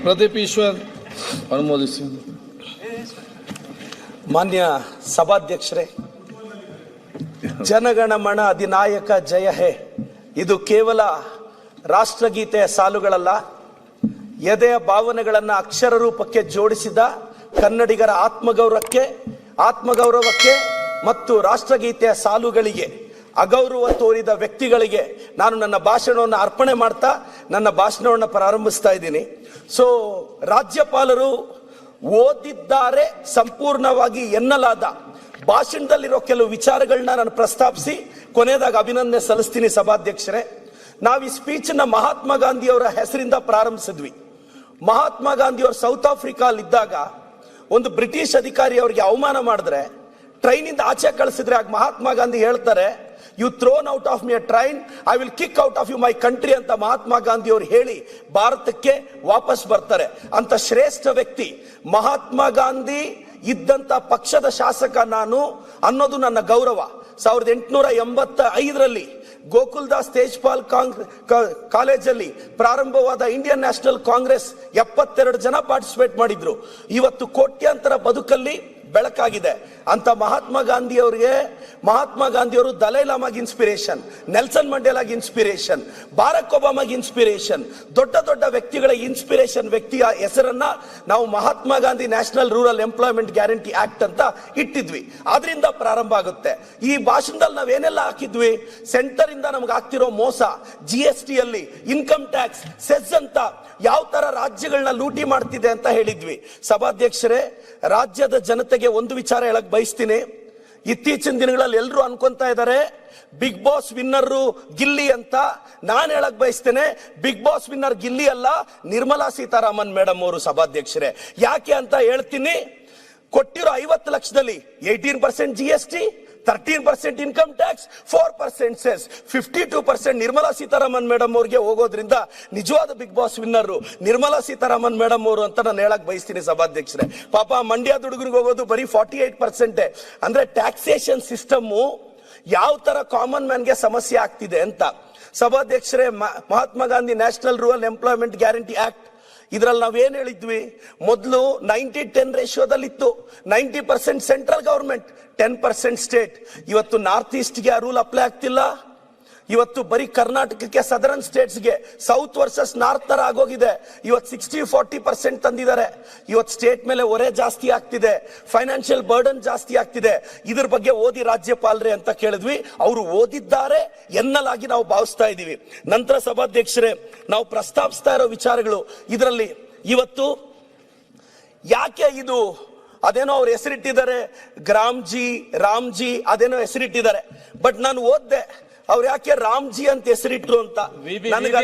ಪ್ರದೀಪ್ ಈಶ್ವರ್ ಅನುಮೋದಿಸಿ. ಮಾನ್ಯ ಸಭಾಧ್ಯಕ್ಷರೇ, ಜನಗಣಮನ ಅಧಿನಾಯಕ ಜಯ ಹೇ ಇದು ಕೇವಲ ರಾಷ್ಟ್ರಗೀತೆಯ ಸಾಲುಗಳಲ್ಲ, ಎದೆಯ ಭಾವನೆಗಳನ್ನು ಅಕ್ಷರ ರೂಪಕ್ಕೆ ಜೋಡಿಸಿದ ಕನ್ನಡಿಗರ ಆತ್ಮಗೌರವಕ್ಕೆ ಮತ್ತು ರಾಷ್ಟ್ರಗೀತೆಯ ಸಾಲುಗಳಿಗೆ ಅಗೌರವ ತೋರಿದ ವ್ಯಕ್ತಿಗಳಿಗೆ ನಾನು ನನ್ನ ಭಾಷಣವನ್ನು ಅರ್ಪಣೆ ಮಾಡ್ತಾ ನನ್ನ ಭಾಷಣವನ್ನು ಪ್ರಾರಂಭಿಸ್ತಾ ಇದ್ದೀನಿ. ಸೊ ರಾಜ್ಯಪಾಲರು ಓದಿದ್ದಾರೆ ಸಂಪೂರ್ಣವಾಗಿ ಎನ್ನಲಾದ ಭಾಷಣದಲ್ಲಿರೋ ಕೆಲವು ವಿಚಾರಗಳನ್ನ ನಾನು ಪ್ರಸ್ತಾಪಿಸಿ ಕೊನೆಯದಾಗ ಅಭಿನಂದನೆ ಸಲ್ಲಿಸ್ತೀನಿ. ಸಭಾಧ್ಯಕ್ಷರೇ, ನಾವು ಈ ಸ್ಪೀಚ್ ನ ಮಹಾತ್ಮ ಗಾಂಧಿಯವರ ಹೆಸರಿಂದ ಪ್ರಾರಂಭಿಸಿದ್ವಿ. ಮಹಾತ್ಮ ಗಾಂಧಿಯವರು ಸೌತ್ ಆಫ್ರಿಕಾಲಿದ್ದಾಗ ಒಂದು ಬ್ರಿಟಿಷ್ ಅಧಿಕಾರಿ ಅವರಿಗೆ ಅವಮಾನ ಮಾಡಿದ್ರೆ ಟ್ರೈನಿಂದ ಆಚೆ ಕಳಿಸಿದ್ರೆ ಆಗ ಮಹಾತ್ಮ ಗಾಂಧಿ ಹೇಳ್ತಾರೆ, you thrown out of me a train, I will kick out of you my country ಅಂತ ಮಹಾತ್ಮ ಗಾಂಧಿ ಅವರು ಹೇಳಿ ಭಾರತಕ್ಕೆ ವಾಪಸ್ ಬರ್ತಾರೆ. ಅಂತ ಶ್ರೇಷ್ಠ ವ್ಯಕ್ತಿ ಮಹಾತ್ಮ ಗಾಂಧಿ ಇದ್ದಂತ ಪಕ್ಷದ ಶಾಸಕ ನಾನು ಅನ್ನೋದು ನನ್ನ ಗೌರವ. 1885ರಲ್ಲಿ ಗೋಕುಲ್ದಾಸ್ ತೇಜ್ಪಾಲ್ ಕಾಲೇಜಲ್ಲಿ ಪ್ರಾರಂಭವಾದ ಇಂಡಿಯನ್ ನ್ಯಾಷನಲ್ ಕಾಂಗ್ರೆಸ್ 72 ಜನ ಪಾರ್ಟಿಸಿಪೇಟ್ ಮಾಡಿದ್ರು. ಇವತ್ತು ಕೋಟ್ಯಾಂತರ ಬದುಕಲ್ಲಿ ಬೆಳಕಾಗಿದೆ. ಅಂತ ಮಹಾತ್ಮ ಗಾಂಧಿಯವರು ದಲೈ ಲಾಮಾಗೆ ಇನ್ಸ್ಪಿರೇಷನ್, ನೆಲ್ಸನ್ ಮಂಡೇಲಾಗೆ ಇನ್ಸ್ಪಿರೇಷನ್, ಬಾರಕ್ ಒಬಾಮಾಗೆ ಇನ್ಸ್ಪಿರೇಷನ್, ದೊಡ್ಡ ದೊಡ್ಡ ವ್ಯಕ್ತಿಗಳ ಇನ್ಸ್ಪಿರೇಷನ್ ವ್ಯಕ್ತಿಯ ಹೆಸರನ್ನ ನಾವು Mahatma Gandhi national rural employment guarantee act ಅಂತ ಇಟ್ಟಿದ್ವಿ. ಅದರಿಂದ ಪ್ರಾರಂಭ ಆಗುತ್ತೆ. ಈ ಭಾಷಣದಲ್ಲಿ ನಾವೇನೆಲ್ಲ ಹಾಕಿದ್ವಿ, ಸೆಂಟರ್ ಇಂದ ನಮ್ಗೆ ಆಗ್ತಿರೋ ಮೋಸ, GST ಅಲ್ಲಿ ಇನ್ಕಮ್ ಟ್ಯಾಕ್ಸ್, ಸೆಸ್ ಅಂತ ಯಾವ ತರ ರಾಜ್ಯಗಳನ್ನ ಲೂಟಿ ಮಾಡ್ತಿದೆ ಅಂತ ಹೇಳಿದ್ವಿ. ಸಭಾಧ್ಯಕ್ಷರೇ, ರಾಜ್ಯದ ಜನತೆಗೆ ಒಂದು ವಿಚಾರ ಹೇಳಕ್ ಬಯಸ್ತೀನಿ. ಇತ್ತೀಚಿನ ದಿನಗಳಲ್ಲಿ ಎಲ್ಲರೂ ಅನ್ಕೊಂತಾ ಇದ್ದಾರೆ ಬಿಗ್ ಬಾಸ್ ವಿನ್ನರ್ ಗಿಲ್ಲಿ ಅಂತ. ನಾನು ಹೇಳಕ್ ಬಯಸ್ತೇನೆ, ಬಿಗ್ ಬಾಸ್ ವಿನ್ನರ್ ಗಿಲ್ಲಿ ಅಲ್ಲ, ನಿರ್ಮಲಾ ಸೀತಾರಾಮನ್ ಮೇಡಮ್ ಅವರು. ಸಭಾಧ್ಯಕ್ಷರೇ, ಯಾಕೆ ಅಂತ ಹೇಳ್ತೀನಿ. ಕೊಟ್ಟಿರೋ 50 ಲಕ್ಷದಲ್ಲಿ 18% GST, 13% income tax, 4% cess, 52% Nirmala Sitharaman madam ಅವ್ರಿಗೆ ಹೋಗೋದ್ರಿಂದ ನಿಜವಾದ big boss winner Nirmala Sitharaman madam ಅವರು ಅಂತ ನಾನು ಹೇಳಕ್ ಬಯಸ್ತೀನಿ. ಸಭಾಧ್ಯಕ್ಷರೇ, ಪಾಪ ಮಂಡ್ಯ ಹುಡುಗರಿಗೆ ಹೋಗೋದು ಬರೀ 48%. ಅಂದ್ರೆ ಟ್ಯಾಕ್ಸೇಷನ್ ಸಿಸ್ಟಮ್ ಯಾವ ತರ ಕಾಮನ್ ಮ್ಯಾನ್ಗೆ ಸಮಸ್ಯೆ ಆಗ್ತಿದೆ ಅಂತ. ಸಭಾಧ್ಯಕ್ಷರೇ, Mahatma Gandhi national rural employment guarantee act ಇದ್ರಲ್ಲಿ ನಾವೇನ್ ಹೇಳಿದ್ವಿ, ಮೊದಲು 90-10 ರೇಷಿಯೋದಲ್ಲಿತ್ತು. 90% ಸೆಂಟ್ರಲ್ ಗವರ್ಮೆಂಟ್, 10% ಸ್ಟೇಟ್. ಇವತ್ತು ನಾರ್ತ್ ಈಸ್ಟ್ಗೆ ಆ ರೂಲ್ ಅಪ್ಲೈ ಆಗ್ತಿಲ್ಲ. ಇವತ್ತು ಬರೀ ಕರ್ನಾಟಕಕ್ಕೆ, ಸದರ್ನ್ ಸ್ಟೇಟ್ಸ್ಗೆ ಸೌತ್ ವರ್ಸಸ್ ನಾರ್ತ್ ತರ ಆಗೋಗಿದೆ. ಇವತ್ತು 60-40% ತಂದಿದ್ದಾರೆ. ಇವತ್ತು ಸ್ಟೇಟ್ ಮೇಲೆ ಹೊರೆ ಜಾಸ್ತಿ ಆಗ್ತಿದೆ, ಫೈನಾನ್ಷಿಯಲ್ ಬರ್ಡನ್ ಜಾಸ್ತಿ ಆಗ್ತಿದೆ. ಇದ್ರ ಬಗ್ಗೆ ಓದಿ ರಾಜ್ಯಪಾಲರೇ ಅಂತ ಕೇಳಿದ್ವಿ. ಅವರು ಓದಿದ್ದಾರೆ ಎನ್ನಲಾಗಿ ನಾವು ಭಾವಿಸ್ತಾ ಇದೀವಿ. ನಂತರ ಸಭಾಧ್ಯಕ್ಷರೇ, ನಾವು ಪ್ರಸ್ತಾಪಿಸ್ತಾ ಇರೋ ವಿಚಾರಗಳು ಇದರಲ್ಲಿ ಇವತ್ತು ಯಾಕೆ ಇದು ಅದೇನೋ ಅವ್ರು ಹೆಸರಿಟ್ಟಿದ್ದಾರೆ, ರಾಮ್ಜಿ ಅದೇನೋ ಹೆಸರಿಟ್ಟಿದ್ದಾರೆ. ಬಟ್ ನಾನು ಓದ್ದೆ ಅವ್ರು ಯಾಕೆ ರಾಮ್ಜಿ ಅಂತ ಹೆಸರಿಟ್ರು ಅಂತ. ನನಗೆ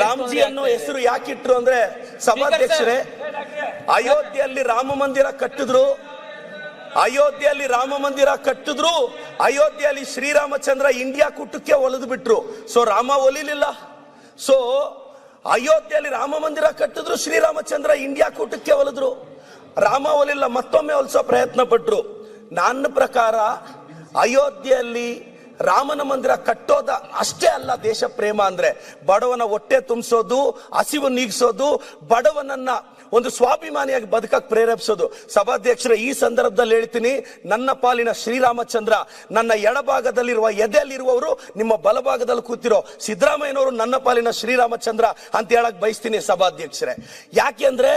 ರಾಮ್ಜಿ ಅನ್ನೋ ಹೆಸರು ಯಾಕಿಟ್ರು ಅಂದ್ರೆ, ಸಭಾಧ್ಯಕ್ಷರೇ, ಅಯೋಧ್ಯೆಯಲ್ಲಿ ರಾಮ ಮಂದಿರ ಕಟ್ಟಿದ್ರು, ಅಯೋಧ್ಯೆಯಲ್ಲಿ ಶ್ರೀರಾಮಚಂದ್ರ ಇಂಡಿಯಾ ಕೂಟಕ್ಕೆ ಒಲಿದು ಬಿಟ್ರು. ಸೊ ರಾಮ ಒಲಿಲಿಲ್ಲ. ಸೊ ಅಯೋಧ್ಯೆಯಲ್ಲಿ ರಾಮ ಮಂದಿರ ಕಟ್ಟಿದ್ರು, ಶ್ರೀರಾಮಚಂದ್ರ ಇಂಡಿಯಾ ಕೂಟಕ್ಕೆ ಒಲಿದ್ರು. ರಾಮ ಒಲಿಲ್ಲ, ಮತ್ತೊಮ್ಮೆ ಒಲಿಸೋ ಪ್ರಯತ್ನ ಪಟ್ರು. ನನ್ನ ಪ್ರಕಾರ ಅಯೋಧ್ಯೆಯಲ್ಲಿ ರಾಮನ ಮಂದಿರ ಕಟ್ಟೋದ ಅಷ್ಟೇ ಅಲ್ಲ ದೇಶ ಪ್ರೇಮ ಅಂದ್ರೆ. ಬಡವನ ಹೊಟ್ಟೆ ತುಂಬಿಸೋದು, ಹಸಿವು ನೀಗಿಸೋದು, ಬಡವನನ್ನ ಒಂದು ಸ್ವಾಭಿಮಾನಿಯಾಗಿ ಬದುಕಕ್ಕೆ ಪ್ರೇರೇಪಿಸೋದು. ಸಭಾಧ್ಯಕ್ಷರೇ, ಈ ಸಂದರ್ಭದಲ್ಲಿ ಹೇಳ್ತೀನಿ, ನನ್ನ ಪಾಲಿನ ಶ್ರೀರಾಮಚಂದ್ರ ನನ್ನ ಎಡಭಾಗದಲ್ಲಿರುವ ಎದೆಯಲ್ಲಿರುವವರು, ನಿಮ್ಮ ಬಲಭಾಗದಲ್ಲಿ ಕೂತಿರೋ ಸಿದ್ದರಾಮಯ್ಯನವರು ನನ್ನ ಪಾಲಿನ ಶ್ರೀರಾಮಚಂದ್ರ ಅಂತ ಹೇಳಕ್ ಬಯಸ್ತೀನಿ. ಸಭಾಧ್ಯಕ್ಷರೇ, ಯಾಕೆಂದ್ರೆ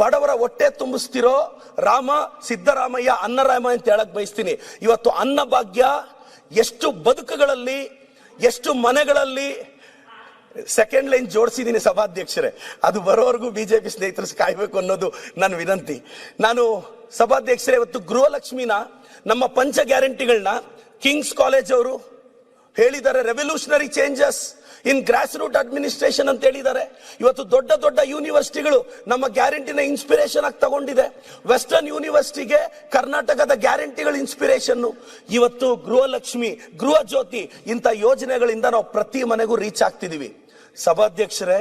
ಬಡವರ ಹೊಟ್ಟೆ ತುಂಬಿಸ್ತಿರೋ ರಾಮ ಸಿದ್ದರಾಮಯ್ಯ, ಅನ್ನರಾಮ ಅಂತ ಹೇಳಕ್ ಬಯಸ್ತೀನಿ. ಇವತ್ತು ಅನ್ನಭಾಗ್ಯ ಎಷ್ಟು ಬದುಕುಗಳಲ್ಲಿ, ಎಷ್ಟು ಮನೆಗಳಲ್ಲಿ ಸೆಕೆಂಡ್ ಲೈನ್ ಜೋಡಿಸಿದ್ದೀನಿ. ಸಭಾಧ್ಯಕ್ಷರೇ, ಅದು ಬರೋವರೆಗೂ ಬಿಜೆಪಿ ಸ್ನೇಹಿತರು ಕಾಯ್ಬೇಕು ಅನ್ನೋದು ನನ್ನ ವಿನಂತಿ. ನಾನು ಸಭಾಧ್ಯಕ್ಷರೇ, ಇವತ್ತು ಗೃಹಲಕ್ಷ್ಮಿನ, ನಮ್ಮ ಪಂಚ ಗ್ಯಾರಂಟಿಗಳನ್ನ ಕಿಂಗ್ಸ್ ಕಾಲೇಜ್ ಅವರು ಹೇಳಿದ್ದಾರೆ, revolutionary changes in grass root administration ಅಂತ ಹೇಳಿದ್ದಾರೆ. ಇವತ್ತು ದೊಡ್ಡ ದೊಡ್ಡ ಯೂನಿವರ್ಸಿಟಿಗಳು ನಮ್ಮ ಗ್ಯಾರಂಟಿನ ಇನ್ಸ್ಪಿರೇಷನ್ ಆಗಿ ತಗೊಂಡಿದೆ. ವೆಸ್ಟರ್ನ್ ಯೂನಿವರ್ಸಿಟಿಗೆ ಕರ್ನಾಟಕದ ಗ್ಯಾರಂಟಿಗಳ ಇನ್ಸ್ಪಿರೇಷನ್. ಇವತ್ತು ಗೃಹಲಕ್ಷ್ಮಿ, ಗೃಹ ಜ್ಯೋತಿ ಇಂಥ ಯೋಜನೆಗಳಿಂದ ನಾವು ಪ್ರತಿ ಮನೆಗೂ ರೀಚ್ ಆಗ್ತಿದೀವಿ. ಸಭಾಧ್ಯಕ್ಷರೇ,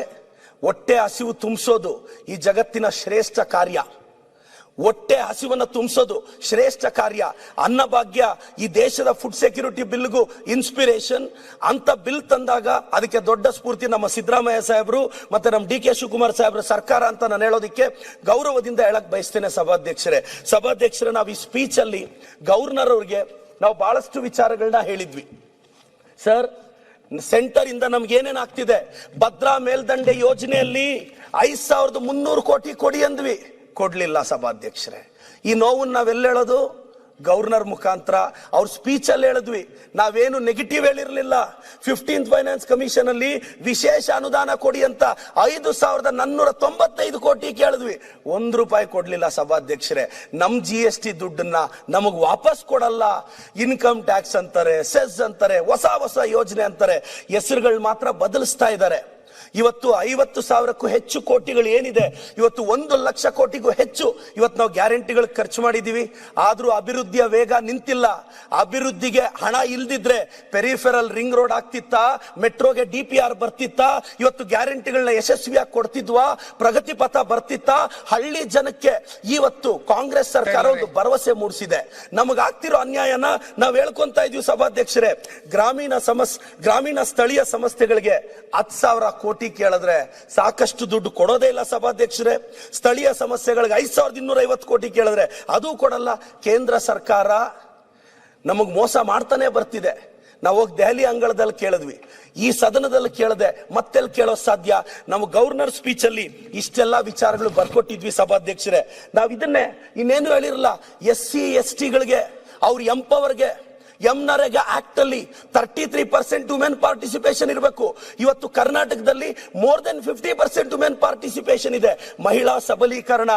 ಹೊಟ್ಟೆ ಹಸಿವು ತುಂಬಿಸೋದು ಈ ಜಗತ್ತಿನ ಶ್ರೇಷ್ಠ ಕಾರ್ಯ. ಹೊಟ್ಟೆ ಹಸಿವನ್ನ ತುಂಬಿಸೋದು ಶ್ರೇಷ್ಠ ಕಾರ್ಯ. ಅನ್ನಭಾಗ್ಯ ಈ ದೇಶದ ಫುಡ್ ಸೆಕ್ಯೂರಿಟಿ ಬಿಲ್ಗೂ ಇನ್ಸ್ಪಿರೇಷನ್. ಅಂತ ಬಿಲ್ ತಂದಾಗ ಅದಕ್ಕೆ ದೊಡ್ಡ ಸ್ಫೂರ್ತಿ ನಮ್ಮ ಸಿದ್ದರಾಮಯ್ಯ ಸಾಹೇಬರು ಮತ್ತೆ ನಮ್ಮ ಡಿ ಕೆ ಶಿವಕುಮಾರ್ ಸಾಹೇಬ್ರ ಸರ್ಕಾರ ಅಂತ ನಾನು ಹೇಳೋದಕ್ಕೆ ಗೌರವದಿಂದ ಹೇಳಕ್ ಬಯಸ್ತೇನೆ. ಸಭಾಧ್ಯಕ್ಷರೇ, ನಾವು ಈ ಸ್ಪೀಚ್ ಅಲ್ಲಿ ಗವರ್ನರ್ ಅವ್ರಿಗೆ ನಾವು ಬಹಳಷ್ಟು ವಿಚಾರಗಳನ್ನ ಹೇಳಿದ್ವಿ. ಸರ್, ಸೆಂಟರ್ ಇಂದ ನಮ್ಗೆ ಏನೇನ್ ಆಗ್ತಿದೆ, ಭದ್ರಾ ಮೇಲ್ದಂಡೆ ಯೋಜನೆಯಲ್ಲಿ 5300 ಕೋಟಿ ಕೊಡಿ ಅಂದ್ವಿ, ಕೊಡ್ಲಿಲ್ಲ ಸಭಾಧ್ಯಕ್ಷರೇ. ಈ ನೋವನ್ನು ನಾವೆಲ್ಲ ಹೇಳೋದು ಗವರ್ನರ್ ಮುಖಾಂತರ. ಅವ್ರ ಸ್ಪೀಚ್ ಅಲ್ಲಿ ಹೇಳಿದ್ವಿ, ನಾವೇನು ನೆಗೆಟಿವ್ ಹೇಳಿರ್ಲಿಲ್ಲ. 15th ಫೈನಾನ್ಸ್ ಕಮಿಷನ್ ಅಲ್ಲಿ ವಿಶೇಷ ಅನುದಾನ ಕೊಡಿ ಅಂತ 5495 ಕೋಟಿ ಕೇಳಿದ್ವಿ, 1 ರೂಪಾಯಿ ಕೊಡ್ಲಿಲ್ಲ ಸಭಾಧ್ಯಕ್ಷರೇ. ನಮ್ GST ದುಡ್ಡನ್ನ ನಮಗ್ ವಾಪಸ್ ಕೊಡಲ್ಲ. ಇನ್ಕಮ್ ಟ್ಯಾಕ್ಸ್ ಅಂತಾರೆ, ಸೆಸ್ ಅಂತಾರೆ, ಹೊಸ ಯೋಜನೆ ಅಂತಾರೆ, ಹೆಸರುಗಳು ಮಾತ್ರ ಬದಲಿಸ್ತಾ ಇದ್ದಾರೆ. ಇವತ್ತು 50,000ಕ್ಕೂ ಹೆಚ್ಚು ಕೋಟಿಗಳು ಏನಿದೆ, ಇವತ್ತು 1 ಲಕ್ಷ ಕೋಟಿಗೂ ಹೆಚ್ಚು ಇವತ್ತು ನಾವು ಗ್ಯಾರಂಟಿಗಳು ಖರ್ಚು ಮಾಡಿದೀವಿ. ಆದ್ರೂ ಅಭಿವೃದ್ಧಿಯ ವೇಗ ನಿಂತಿಲ್ಲ. ಅಭಿವೃದ್ಧಿಗೆ ಹಣ ಇಲ್ದಿದ್ರೆ ಪೆರಿಫೆರಲ್ ರಿಂಗ್ ರೋಡ್ ಆಗ್ತಿತ್ತಾ, ಮೆಟ್ರೋಗೆ DPR ಬರ್ತಿತ್ತಾ, ಇವತ್ತು ಗ್ಯಾರಂಟಿಗಳನ್ನ ಯಶಸ್ವಿಯಾಗಿ ಕೊಡ್ತಿದ್ವಾ, ಪ್ರಗತಿ ಪಥ ಬರ್ತಿತ್ತಾ? ಹಳ್ಳಿ ಜನಕ್ಕೆ ಇವತ್ತು ಕಾಂಗ್ರೆಸ್ ಸರ್ಕಾರ ಒಂದು ಭರವಸೆ ಮೂಡಿಸಿದೆ. ನಮಗಾಗ್ತಿರೋ ಅನ್ಯಾಯನ ನಾವು ಹೇಳ್ಕೊಂತ ಇದೀವಿ ಸಭಾಧ್ಯಕ್ಷರೇ. ಗ್ರಾಮೀಣ ಸ್ಥಳೀಯ ಸಂಸ್ಥೆಗಳಿಗೆ 10,000 ಕೋಟಿ ಕೇಳಿದ್ರೆ ಸಾಕಷ್ಟು ದುಡ್ಡು ಕೊಡೋದೇ ಇಲ್ಲ ಸಭಾಧ್ಯಕ್ಷರೇ. ಸ್ಥಳೀಯ ಸಮಸ್ಯೆಗಳಿಗೆ 5250 ಕೋಟಿ ಕೇಳಿದ್ರೆ ಅದು ಕೊಡಲ್ಲ. ಕೇಂದ್ರ ಸರ್ಕಾರ ನಮಗ್ ಮೋಸ ಮಾಡ್ತಾನೆ ಬರ್ತಿದೆ. ನಾವು ಹೋಗಿ ದೆಹಲಿ ಅಂಗಳದಲ್ಲಿ ಕೇಳಿದ್ವಿ, ಈ ಸದನದಲ್ಲಿ ಕೇಳದೆ ಮತ್ತೆಲ್ಲಿ ಕೇಳೋ ಸಾಧ್ಯ? ನಮ್ಮ ಗವರ್ನರ್ ಸ್ಪೀಚ್ ಅಲ್ಲಿ ಇಷ್ಟೆಲ್ಲಾ ವಿಚಾರಗಳು ಬರ್ಕೊಟ್ಟಿದ್ವಿ ಸಭಾಧ್ಯಕ್ಷರೇ. ನಾವು ಇದನ್ನೇ ಇನ್ನೇನು ಹೇಳಿರಲ್ಲ. SC ST ಗಳಿಗೆ ಅವ್ರ ಎಂಪವರ್ಗೆ ನರೇಗಾ ಆಕ್ಟ್ ಅಲ್ಲಿ 33% ವುಮೆನ್ ಪಾರ್ಟಿಸಿಪೇಷನ್ ಇರಬೇಕು. ಇವತ್ತು ಕರ್ನಾಟಕದಲ್ಲಿ ಮೋರ್ ದೆನ್ 50% ವುಮೆನ್ ಪಾರ್ಟಿಸಿಪೇಷನ್ ಇದೆ. ಮಹಿಳಾ ಸಬಲೀಕರಣ.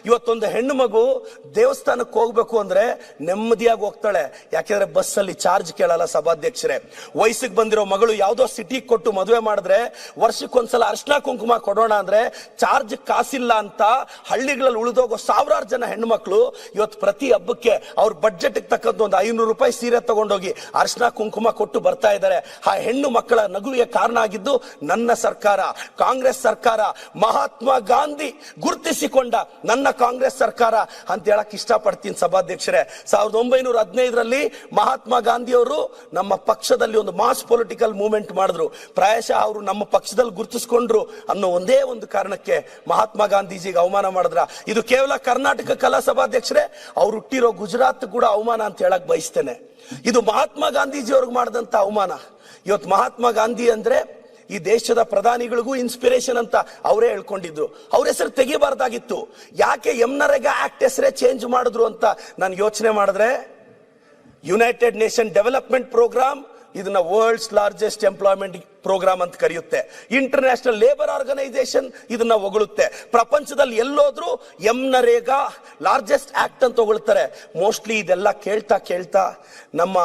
ಇವತ್ತೊಂದು ಹೆಣ್ಣು ಮಗು ದೇವಸ್ಥಾನಕ್ಕೆ ಹೋಗ್ಬೇಕು ಅಂದ್ರೆ ನೆಮ್ಮದಿಯಾಗಿ ಹೋಗ್ತಾಳೆ, ಯಾಕೆಂದ್ರೆ ಬಸ್ ಅಲ್ಲಿ ಚಾರ್ಜ್ ಕೇಳಲ್ಲ ಸಭಾಧ್ಯಕ್ಷರೇ. ವಯಸ್ಸಿಗೆ ಬಂದಿರೋ ಮಗಳು ಯಾವ್ದೋ ಸಿಟಿ ಕೊಟ್ಟು ಮದುವೆ ಮಾಡಿದ್ರೆ ವರ್ಷಕ್ಕೊಂದ್ಸಲ ಅರ್ಶನ ಕುಂಕುಮ ಕೊಡೋಣ ಅಂದ್ರೆ ಚಾರ್ಜ್ ಕಾಸಿಲ್ಲ ಅಂತ ಹಳ್ಳಿಗಳಲ್ಲಿ ಉಳಿದೋಗೋ ಸಾವಿರಾರು ಜನ ಹೆಣ್ಣು ಮಕ್ಕಳು ಇವತ್ತು ಪ್ರತಿ ಹಬ್ಬಕ್ಕೆ ಅವ್ರ ಬಡ್ಜೆಟ್ ತಕ್ಕಂತ ಒಂದು 500 ರೂಪಾಯಿ ಸೀರೆ ತಗೊಂಡೋಗಿ ಅರ್ಶನ ಕುಂಕುಮ ಕೊಟ್ಟು ಬರ್ತಾ ಇದ್ದಾರೆ. ಆ ಹೆಣ್ಣು ಮಕ್ಕಳ ನಗುವಿಗೆ ಕಾರಣ ಆಗಿದ್ದು ನನ್ನ ಸರ್ಕಾರ, ಕಾಂಗ್ರೆಸ್ ಸರ್ಕಾರ, ಮಹಾತ್ಮ ಗಾಂಧಿ ಗುರುತಿಸಿಕೊಂಡ ನನ್ನ ಕಾಂಗ್ರೆಸ್ ಸರ್ಕಾರ ಅಂತ ಹೇಳಕ್ ಇಷ್ಟಪಡ್ತೀನಿ ಸಭಾಧ್ಯಕ್ಷರೇ. 1915ರಲ್ಲಿ ಮಹಾತ್ಮ ಗಾಂಧಿ ಅವರು ನಮ್ಮ ಪಕ್ಷದಲ್ಲಿ ಒಂದು ಮಾಸ್ ಪೊಲಿಟಿಕಲ್ ಮೂವ್ಮೆಂಟ್ ಮಾಡಿದ್ರು. ಪ್ರಾಯಶಃ ಅವರು ನಮ್ಮ ಪಕ್ಷದಲ್ಲಿ ಗುರುತಿಸಿಕೊಂಡ್ರು ಅನ್ನೋ ಒಂದೇ ಒಂದು ಕಾರಣಕ್ಕೆ ಮಹಾತ್ಮ ಗಾಂಧೀಜಿಗೆ ಅವಮಾನ ಮಾಡಿದ್ರ. ಇದು ಕೇವಲ ಕರ್ನಾಟಕಕ್ಕಲ್ಲ ಸಭಾಧ್ಯಕ್ಷರೇ, ಅವ್ರು ಹುಟ್ಟಿರೋ ಗುಜರಾತ್ ಕೂಡ ಅವಮಾನ ಅಂತ ಹೇಳಕ್ ಬಯಸ್ತೇನೆ. ಇದು ಮಹಾತ್ಮ ಗಾಂಧೀಜಿ ಅವ್ರಿಗೆ ಮಾಡಿದಂತ ಅವಮಾನ. ಇವತ್ತು ಮಹಾತ್ಮ ಗಾಂಧಿ ಅಂದ್ರೆ ಈ ದೇಶದ ಪ್ರಧಾನಿಗಳಿಗೂ ಇನ್ಸ್ಪಿರೇಷನ್ ಅಂತ ಅವರೇ ಹೇಳ್ಕೊಂಡಿದ್ರು. ಅವ್ರ ಹೆಸರು ತೆಗಿಬಾರ್ದಾಗಿತ್ತು. ಯಾಕೆ ನರೇಗಾ ಆಕ್ಟ್ ಹೆಸರೇ ಚೇಂಜ್ ಮಾಡಿದ್ರು ಅಂತ ನಾನು ಯೋಚನೆ ಮಾಡಿದ್ರೆ, ಯುನೈಟೆಡ್ ನೇಷನ್ ಡೆವಲಪ್ಮೆಂಟ್ ಪ್ರೋಗ್ರಾಮ್ ಇದನ್ನ ವರ್ಲ್ಡ್ಸ್ ಲಾರ್ಜೆಸ್ಟ್ ಎಂಪ್ಲಾಯ್ಮೆಂಟ್ ಪ್ರೋಗ್ರಾಮ್ ಅಂತ ಕರೆಯುತ್ತೆ. ಇಂಟರ್ನ್ಯಾಷನಲ್ ಲೇಬರ್ ಆರ್ಗನೈಸೇಷನ್ ಇದನ್ನ ಹೊಗಳುತ್ತೆ. ಪ್ರಪಂಚದಲ್ಲಿ ಎಲ್ಲೋದ್ರೂ ನರೇಗಾ ಲಾರ್ಜೆಸ್ಟ್ ಆಕ್ಟ್ ಅಂತ ಹೊಗಳ್ತಾರೆ. ಮೋಸ್ಟ್ಲಿ ಇದೆಲ್ಲ ಕೇಳ್ತಾ ನಮ್ಮ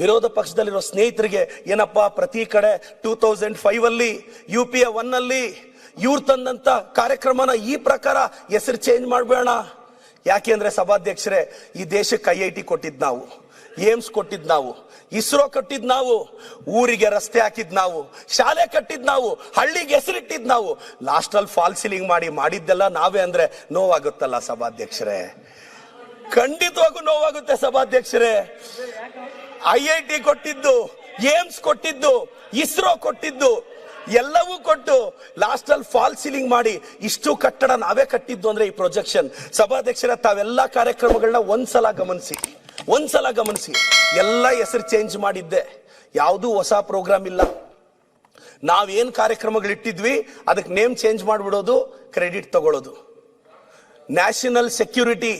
ವಿರೋಧ ಪಕ್ಷದಲ್ಲಿರೋ ಸ್ನೇಹಿತರಿಗೆ ಏನಪ್ಪಾ, ಪ್ರತಿ ಕಡೆ 2005 ಅಲ್ಲಿ UPA 1 ಅಲ್ಲಿ ಇವ್ರು ತಂದಂತ ಕಾರ್ಯಕ್ರಮನ ಈ ಪ್ರಕಾರ ಹೆಸರು ಚೇಂಜ್ ಮಾಡಬೇಡ. ಯಾಕೆಂದ್ರೆ ಸಭಾಧ್ಯಕ್ಷರೇ, ಈ ದೇಶಕ್ಕೆ IIT ಕೊಟ್ಟಿದ್ ನಾವು, ಏಮ್ಸ್ ಕೊಟ್ಟಿದ್ ನಾವು, ಇಸ್ರೋ ಕಟ್ಟಿದ್ ನಾವು, ಊರಿಗೆ ರಸ್ತೆ ಹಾಕಿದ್ ನಾವು, ಶಾಲೆ ಕಟ್ಟಿದ್ ನಾವು, ಹಳ್ಳಿಗೆ ಹೆಸರಿಟ್ಟಿದ್ ನಾವು. ಲಾಸ್ಟ್ ಅಲ್ಲಿ ಫಾಲ್ ಸೀಲಿಂಗ್ ಮಾಡಿದ್ದೆಲ್ಲ ನಾವೇ ಅಂದ್ರೆ ನೋವಾಗುತ್ತಲ್ಲ ಸಭಾಧ್ಯಕ್ಷರೇ? ಖಂಡಿತವಾಗೂ ನೋವಾಗುತ್ತೆ ಸಭಾಧ್ಯಕ್ಷರೇ. IIT ಕೊಟ್ಟಿದ್ದು, ಏಮ್ಸ್ ಕೊಟ್ಟಿದ್ದು, ಇಸ್ರೋ ಕೊಟ್ಟಿದ್ದು ಎಲ್ಲವೂ ಕೊಟ್ಟು ಲಾಸ್ಟ್ ಅಲ್ಲಿ ಫಾಲ್ ಸೀಲಿಂಗ್ ಮಾಡಿ ಇಷ್ಟು ಕಟ್ಟಡ ನಾವೇ ಕಟ್ಟಿದ್ದು ಅಂದ್ರೆ ಈ ಪ್ರೊಜೆಕ್ಷನ್. ಸಭಾಧ್ಯಕ್ಷರೇ, ತಾವೆಲ್ಲ ಕಾರ್ಯಕ್ರಮಗಳನ್ನ ಒಂದ್ಸಲ ಗಮನಿಸಿ. ಎಲ್ಲ ಹೆಸರು ಚೇಂಜ್ ಮಾಡಿದ್ದೆ, ಯಾವುದೂ ಹೊಸ ಪ್ರೋಗ್ರಾಮ್ ಇಲ್ಲ. ನಾವೇನ್ ಕಾರ್ಯಕ್ರಮಗಳಿಟ್ಟಿದ್ವಿ ಅದಕ್ಕೆ ನೇಮ್ ಚೇಂಜ್ ಮಾಡ್ಬಿಡೋದು, ಕ್ರೆಡಿಟ್ ತಗೊಳ್ಳೋದು. ನ್ಯಾಷನಲ್ ಸೆಕ್ಯೂರಿಟಿ,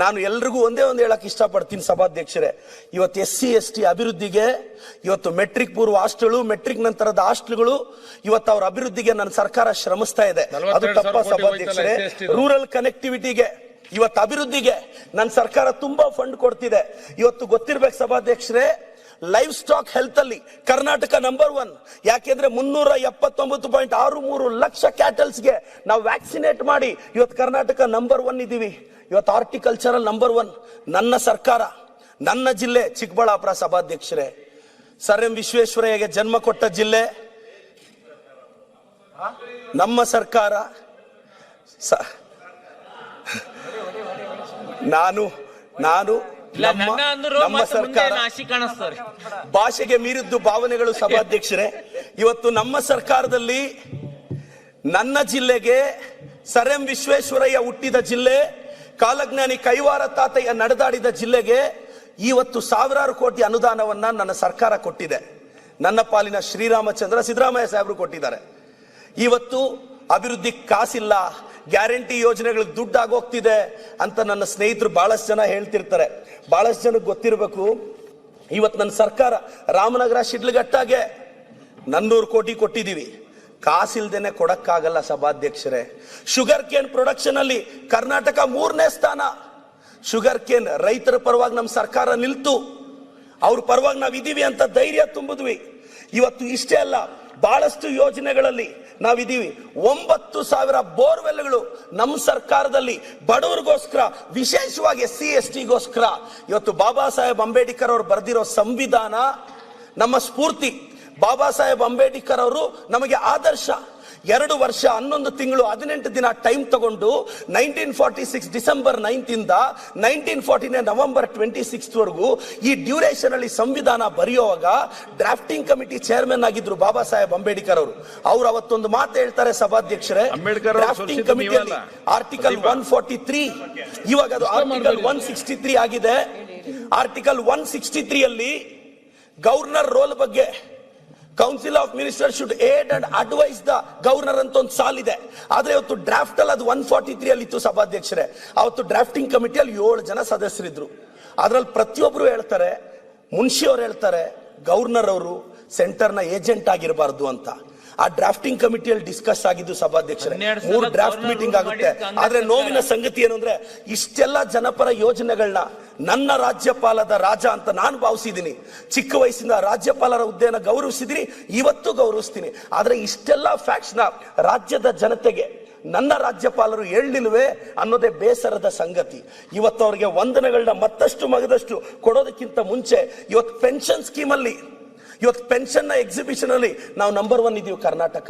ನಾನು ಎಲ್ರಿಗೂ ಒಂದೇ ಒಂದು ಹೇಳಕ್ ಇಷ್ಟಪಡ್ತೀನಿ ಸಭಾಧ್ಯಕ್ಷರೇ. ಇವತ್ತು SC ST ಅಭಿವೃದ್ಧಿಗೆ ಇವತ್ತು ಮೆಟ್ರಿಕ್ ಪೂರ್ವ ಹಾಸ್ಟೆಲ್, ಮೆಟ್ರಿಕ್ ನಂತರದ ಹಾಸ್ಟೆಲ್ಗಳು ಇವತ್ತು ಅವ್ರ ಅಭಿವೃದ್ಧಿಗೆ ನನ್ನ ಸರ್ಕಾರ ಶ್ರಮಿಸ್ತಾ ಇದೆ. ಅದು ತಪ್ಪ ಸಭಾಧ್ಯಕ್ಷರೇ? ರೂರಲ್ ಕನೆಕ್ಟಿವಿಟಿಗೆ, ಇವತ್ತು ಅಭಿವೃದ್ಧಿಗೆ ನನ್ನ ಸರ್ಕಾರ ತುಂಬಾ ಫಂಡ್ ಕೊಡ್ತಿದೆ. ಇವತ್ತು ಗೊತ್ತಿರ್ಬೇಕು ಸಭಾಧ್ಯಕ್ಷರೇ, ಲೈವ್ ಸ್ಟಾಕ್ ಹೆಲ್ತ್ ಅಲ್ಲಿ ಕರ್ನಾಟಕ ನಂಬರ್ 1. ಯಾಕೆಂದ್ರೆ 379.63 ಲಕ್ಷ ಕ್ಯಾಟಲ್ಸ್ಗೆ ನಾವು ವ್ಯಾಕ್ಸಿನೇಟ್ ಮಾಡಿ ಇವತ್ತು ಕರ್ನಾಟಕ ನಂಬರ್ 1 ಇದೀವಿ. ಇವತ್ತು ಹಾರ್ಟಿಕಲ್ಚರಲ್ ನಂಬರ್ 1 ನನ್ನ ಸರ್ಕಾರ, ನನ್ನ ಜಿಲ್ಲೆ ಚಿಕ್ಕಬಳ್ಳಾಪುರ ಸಭಾಧ್ಯಕ್ಷರೇ. ಸರ್ ಎಂ ವಿಶ್ವೇಶ್ವರಯ್ಯಗೆ ಜನ್ಮ ಕೊಟ್ಟ ಜಿಲ್ಲೆ ನಮ್ಮ ಸರ್ಕಾರ. ನಾನು ನಮ್ಮ ಸರ್ಕಾರ ಭಾಷೆಗೆ ಮೀರಿದ್ದು ಭಾವನೆಗಳು. ಸಭಾಧ್ಯಕ್ಷರೇ, ಇವತ್ತು ನಮ್ಮ ಸರ್ಕಾರದಲ್ಲಿ ನನ್ನ ಜಿಲ್ಲೆಗೆ ಸರ್ ಎಂ ವಿಶ್ವೇಶ್ವರಯ್ಯ ಹುಟ್ಟಿದ ಜಿಲ್ಲೆ, ಕಾಲಜ್ಞಾನಿ ಕೈವಾರ ತಾತಯ್ಯ ನಡೆದಾಡಿದ ಜಿಲ್ಲೆಗೆ ಇವತ್ತು ಸಾವಿರಾರು ಕೋಟಿ ಅನುದಾನವನ್ನ ನನ್ನ ಸರ್ಕಾರ ಕೊಟ್ಟಿದೆ. ನನ್ನ ಪಾಲಿನ ಶ್ರೀರಾಮಚಂದ್ರ ಸಿದ್ದರಾಮಯ್ಯ ಸಾಹೇಬರು ಕೊಟ್ಟಿದ್ದಾರೆ. ಇವತ್ತು ಅಭಿವೃದ್ಧಿ ಕಾಸಿಲ್ಲ, ಗ್ಯಾರಂಟಿ ಯೋಜನೆಗಳಿಗೆ ದುಡ್ಡು ಆಗೋಗ್ತಿದೆ ಅಂತ ನನ್ನ ಸ್ನೇಹಿತರು ಬಹಳಷ್ಟು ಜನ ಹೇಳ್ತಿರ್ತಾರೆ. ಬಹಳಷ್ಟು ಜನಕ್ಕೆ ಗೊತ್ತಿರಬೇಕು, ಇವತ್ತು ನನ್ನ ಸರ್ಕಾರ ರಾಮನಗರ ಶಿಡ್ಲಘಟ್ಟಾಗೆ 400 ಕೋಟಿ ಕೊಟ್ಟಿದ್ದೀವಿ. ಕಾಸಿಲ್ದೇನೆ ಕೊಡಕ್ಕಾಗಲ್ಲ ಸಭಾಧ್ಯಕ್ಷರೇ. ಶುಗರ್ ಕೇನ್ ಪ್ರೊಡಕ್ಷನ್ ಅಲ್ಲಿ ಕರ್ನಾಟಕ 3ನೇ ಸ್ಥಾನ. ಶುಗರ್ ಕೇನ್ ರೈತರ ಪರವಾಗಿ ನಮ್ಮ ಸರ್ಕಾರ ನಿಲ್ತು, ಅವ್ರ ಪರವಾಗಿ ನಾವಿದೀವಿ ಅಂತ ಧೈರ್ಯ ತುಂಬಿದ್ವಿ. ಇವತ್ತು ಇಷ್ಟೇ ಅಲ್ಲ, ಬಹಳಷ್ಟು ಯೋಜನೆಗಳಲ್ಲಿ ನಾವಿದೀವಿ. 9,000 ಬೋರ್ವೆಲ್ಗಳು ನಮ್ಮ ಸರ್ಕಾರದಲ್ಲಿ ಬಡವರಿಗೋಸ್ಕರ, ವಿಶೇಷವಾಗಿ SC ST ಗೋಸ್ಕರ. ಇವತ್ತು ಬಾಬಾ ಸಾಹೇಬ್ ಅಂಬೇಡ್ಕರ್ ಅವರು ಬರೆದಿರೋ ಸಂವಿಧಾನ ನಮ್ಮ ಸ್ಫೂರ್ತಿ. ಬಾಬಾ ಸಾಹೇಬ್ ಅಂಬೇಡ್ಕರ್ ಅವರು ನಮಗೆ ಆದರ್ಶ. 2 ವರ್ಷ 11 ತಿಂಗಳು 18 ದಿನ ಟೈಮ್ ತಗೊಂಡು 1946 ಡಿಸೆಂಬರ್ 9 ಇಂದ 1949 ನವೆಂಬರ್ 26 ವರೆಗೂ ಈ ಡ್ಯೂರೇಷನ್ ಅಲ್ಲಿ ಸಂವಿಧಾನ ಬರೆಯುವಾಗ ಡ್ರಾಫ್ಟಿಂಗ್ ಕಮಿಟಿ ಚೇರ್ಮನ್ ಆಗಿದ್ರು ಬಾಬಾ ಸಾಹೇಬ್ ಅಂಬೇಡ್ಕರ್ ಅವರು. ಅವ್ರು ಅವತ್ತೊಂದು ಮಾತು ಹೇಳ್ತಾರೆ ಸಭಾಧ್ಯಕ್ಷರೇ, ಡ್ರಾಫ್ಟಿಂಗ್ ಕಮಿಟಿಯಲ್ಲಿ ಆರ್ಟಿಕಲ್ 143, ಇವಾಗ ಅದು ಆರ್ಟಿಕಲ್ 163 ಆಗಿದೆ. ಆರ್ಟಿಕಲ್ 163 ಅಲ್ಲಿ ಗವರ್ನರ್ ರೋಲ್ ಬಗ್ಗೆ council of minister should aid and advise the governor ಅಂತ ಒಂದು ಸಾಲಿದೆ. ಆದ್ರೆ ಇವತ್ತು ಡ್ರಾಫ್ಟ್ ಅಲ್ಲಿ ಅದು 143 ಅಲ್ಲಿ ಇತ್ತು ಸಭಾಧ್ಯಕ್ಷರೇ. ಅವತ್ತು ಡ್ರಾಫ್ಟಿಂಗ್ ಕಮಿಟಿಯಲ್ಲಿ 7 ಜನ ಸದಸ್ಯರಿದ್ರು. ಅದ್ರಲ್ಲಿ ಪ್ರತಿಯೊಬ್ರು ಹೇಳ್ತಾರೆ, ಮುನ್ಷಿ ಅವರು ಹೇಳ್ತಾರೆ, ಗವರ್ನರ್ ಅವರು ಸೆಂಟರ್ನ ಏಜೆಂಟ್ ಆಗಿರಬಾರ್ದು ಅಂತ. ಆ ಡ್ರಾಫ್ಟಿಂಗ್ ಕಮಿಟಿಯಲ್ಲಿ ಡಿಸ್ಕಸ್ ಆಗಿದ್ದು ಸಭಾಧ್ಯಕ್ಷರೇ. 3 ಡ್ರಾಫ್ಟ್ ಮೀಟಿಂಗ್ ಆಗುತ್ತೆ. ಆದ್ರೆ ನೋವಿನ ಸಂಗತಿ ಏನು ಅಂದ್ರೆ, ಇಷ್ಟೆಲ್ಲ ಜನಪರ ಯೋಜನೆಗಳನ್ನ ನನ್ನ ರಾಜ್ಯಪಾಲದ ರಾಜ ಅಂತ ನಾನು ಭಾವಿಸಿದ್ದೀನಿ. ಚಿಕ್ಕ ವಯಸ್ಸಿಂದ ರಾಜ್ಯಪಾಲರ ಹುದ್ದೆಯನ್ನು ಗೌರವಿಸಿದ್ದೀನಿ, ಇವತ್ತು ಗೌರವಿಸ್ತೀನಿ. ಆದ್ರೆ ಇಷ್ಟೆಲ್ಲ ಫ್ಯಾಕ್ಟ್ಸ್ ನ ರಾಜ್ಯದ ಜನತೆಗೆ ನನ್ನ ರಾಜ್ಯಪಾಲರು ಹೇಳಲಿಲ್ವೇ ಅನ್ನೋದೇ ಬೇಸರದ ಸಂಗತಿ. ಇವತ್ತು ಅವರಿಗೆ ವಂದನೆಗಳನ್ನ ಮತ್ತಷ್ಟು ಮಗದಷ್ಟು ಕೊಡೋದಕ್ಕಿಂತ ಮುಂಚೆ ಇವತ್ತು ಪೆನ್ಷನ್ ಸ್ಕೀಮ್ ಅಲ್ಲಿ, ಇವತ್ತು ಪೆನ್ಷನ್ ನ ಎಕ್ಸಿಬಿಷನ್ ಅಲ್ಲಿ ನಾವು ನಂಬರ್ 1 ಇದೀವಿ ಕರ್ನಾಟಕ.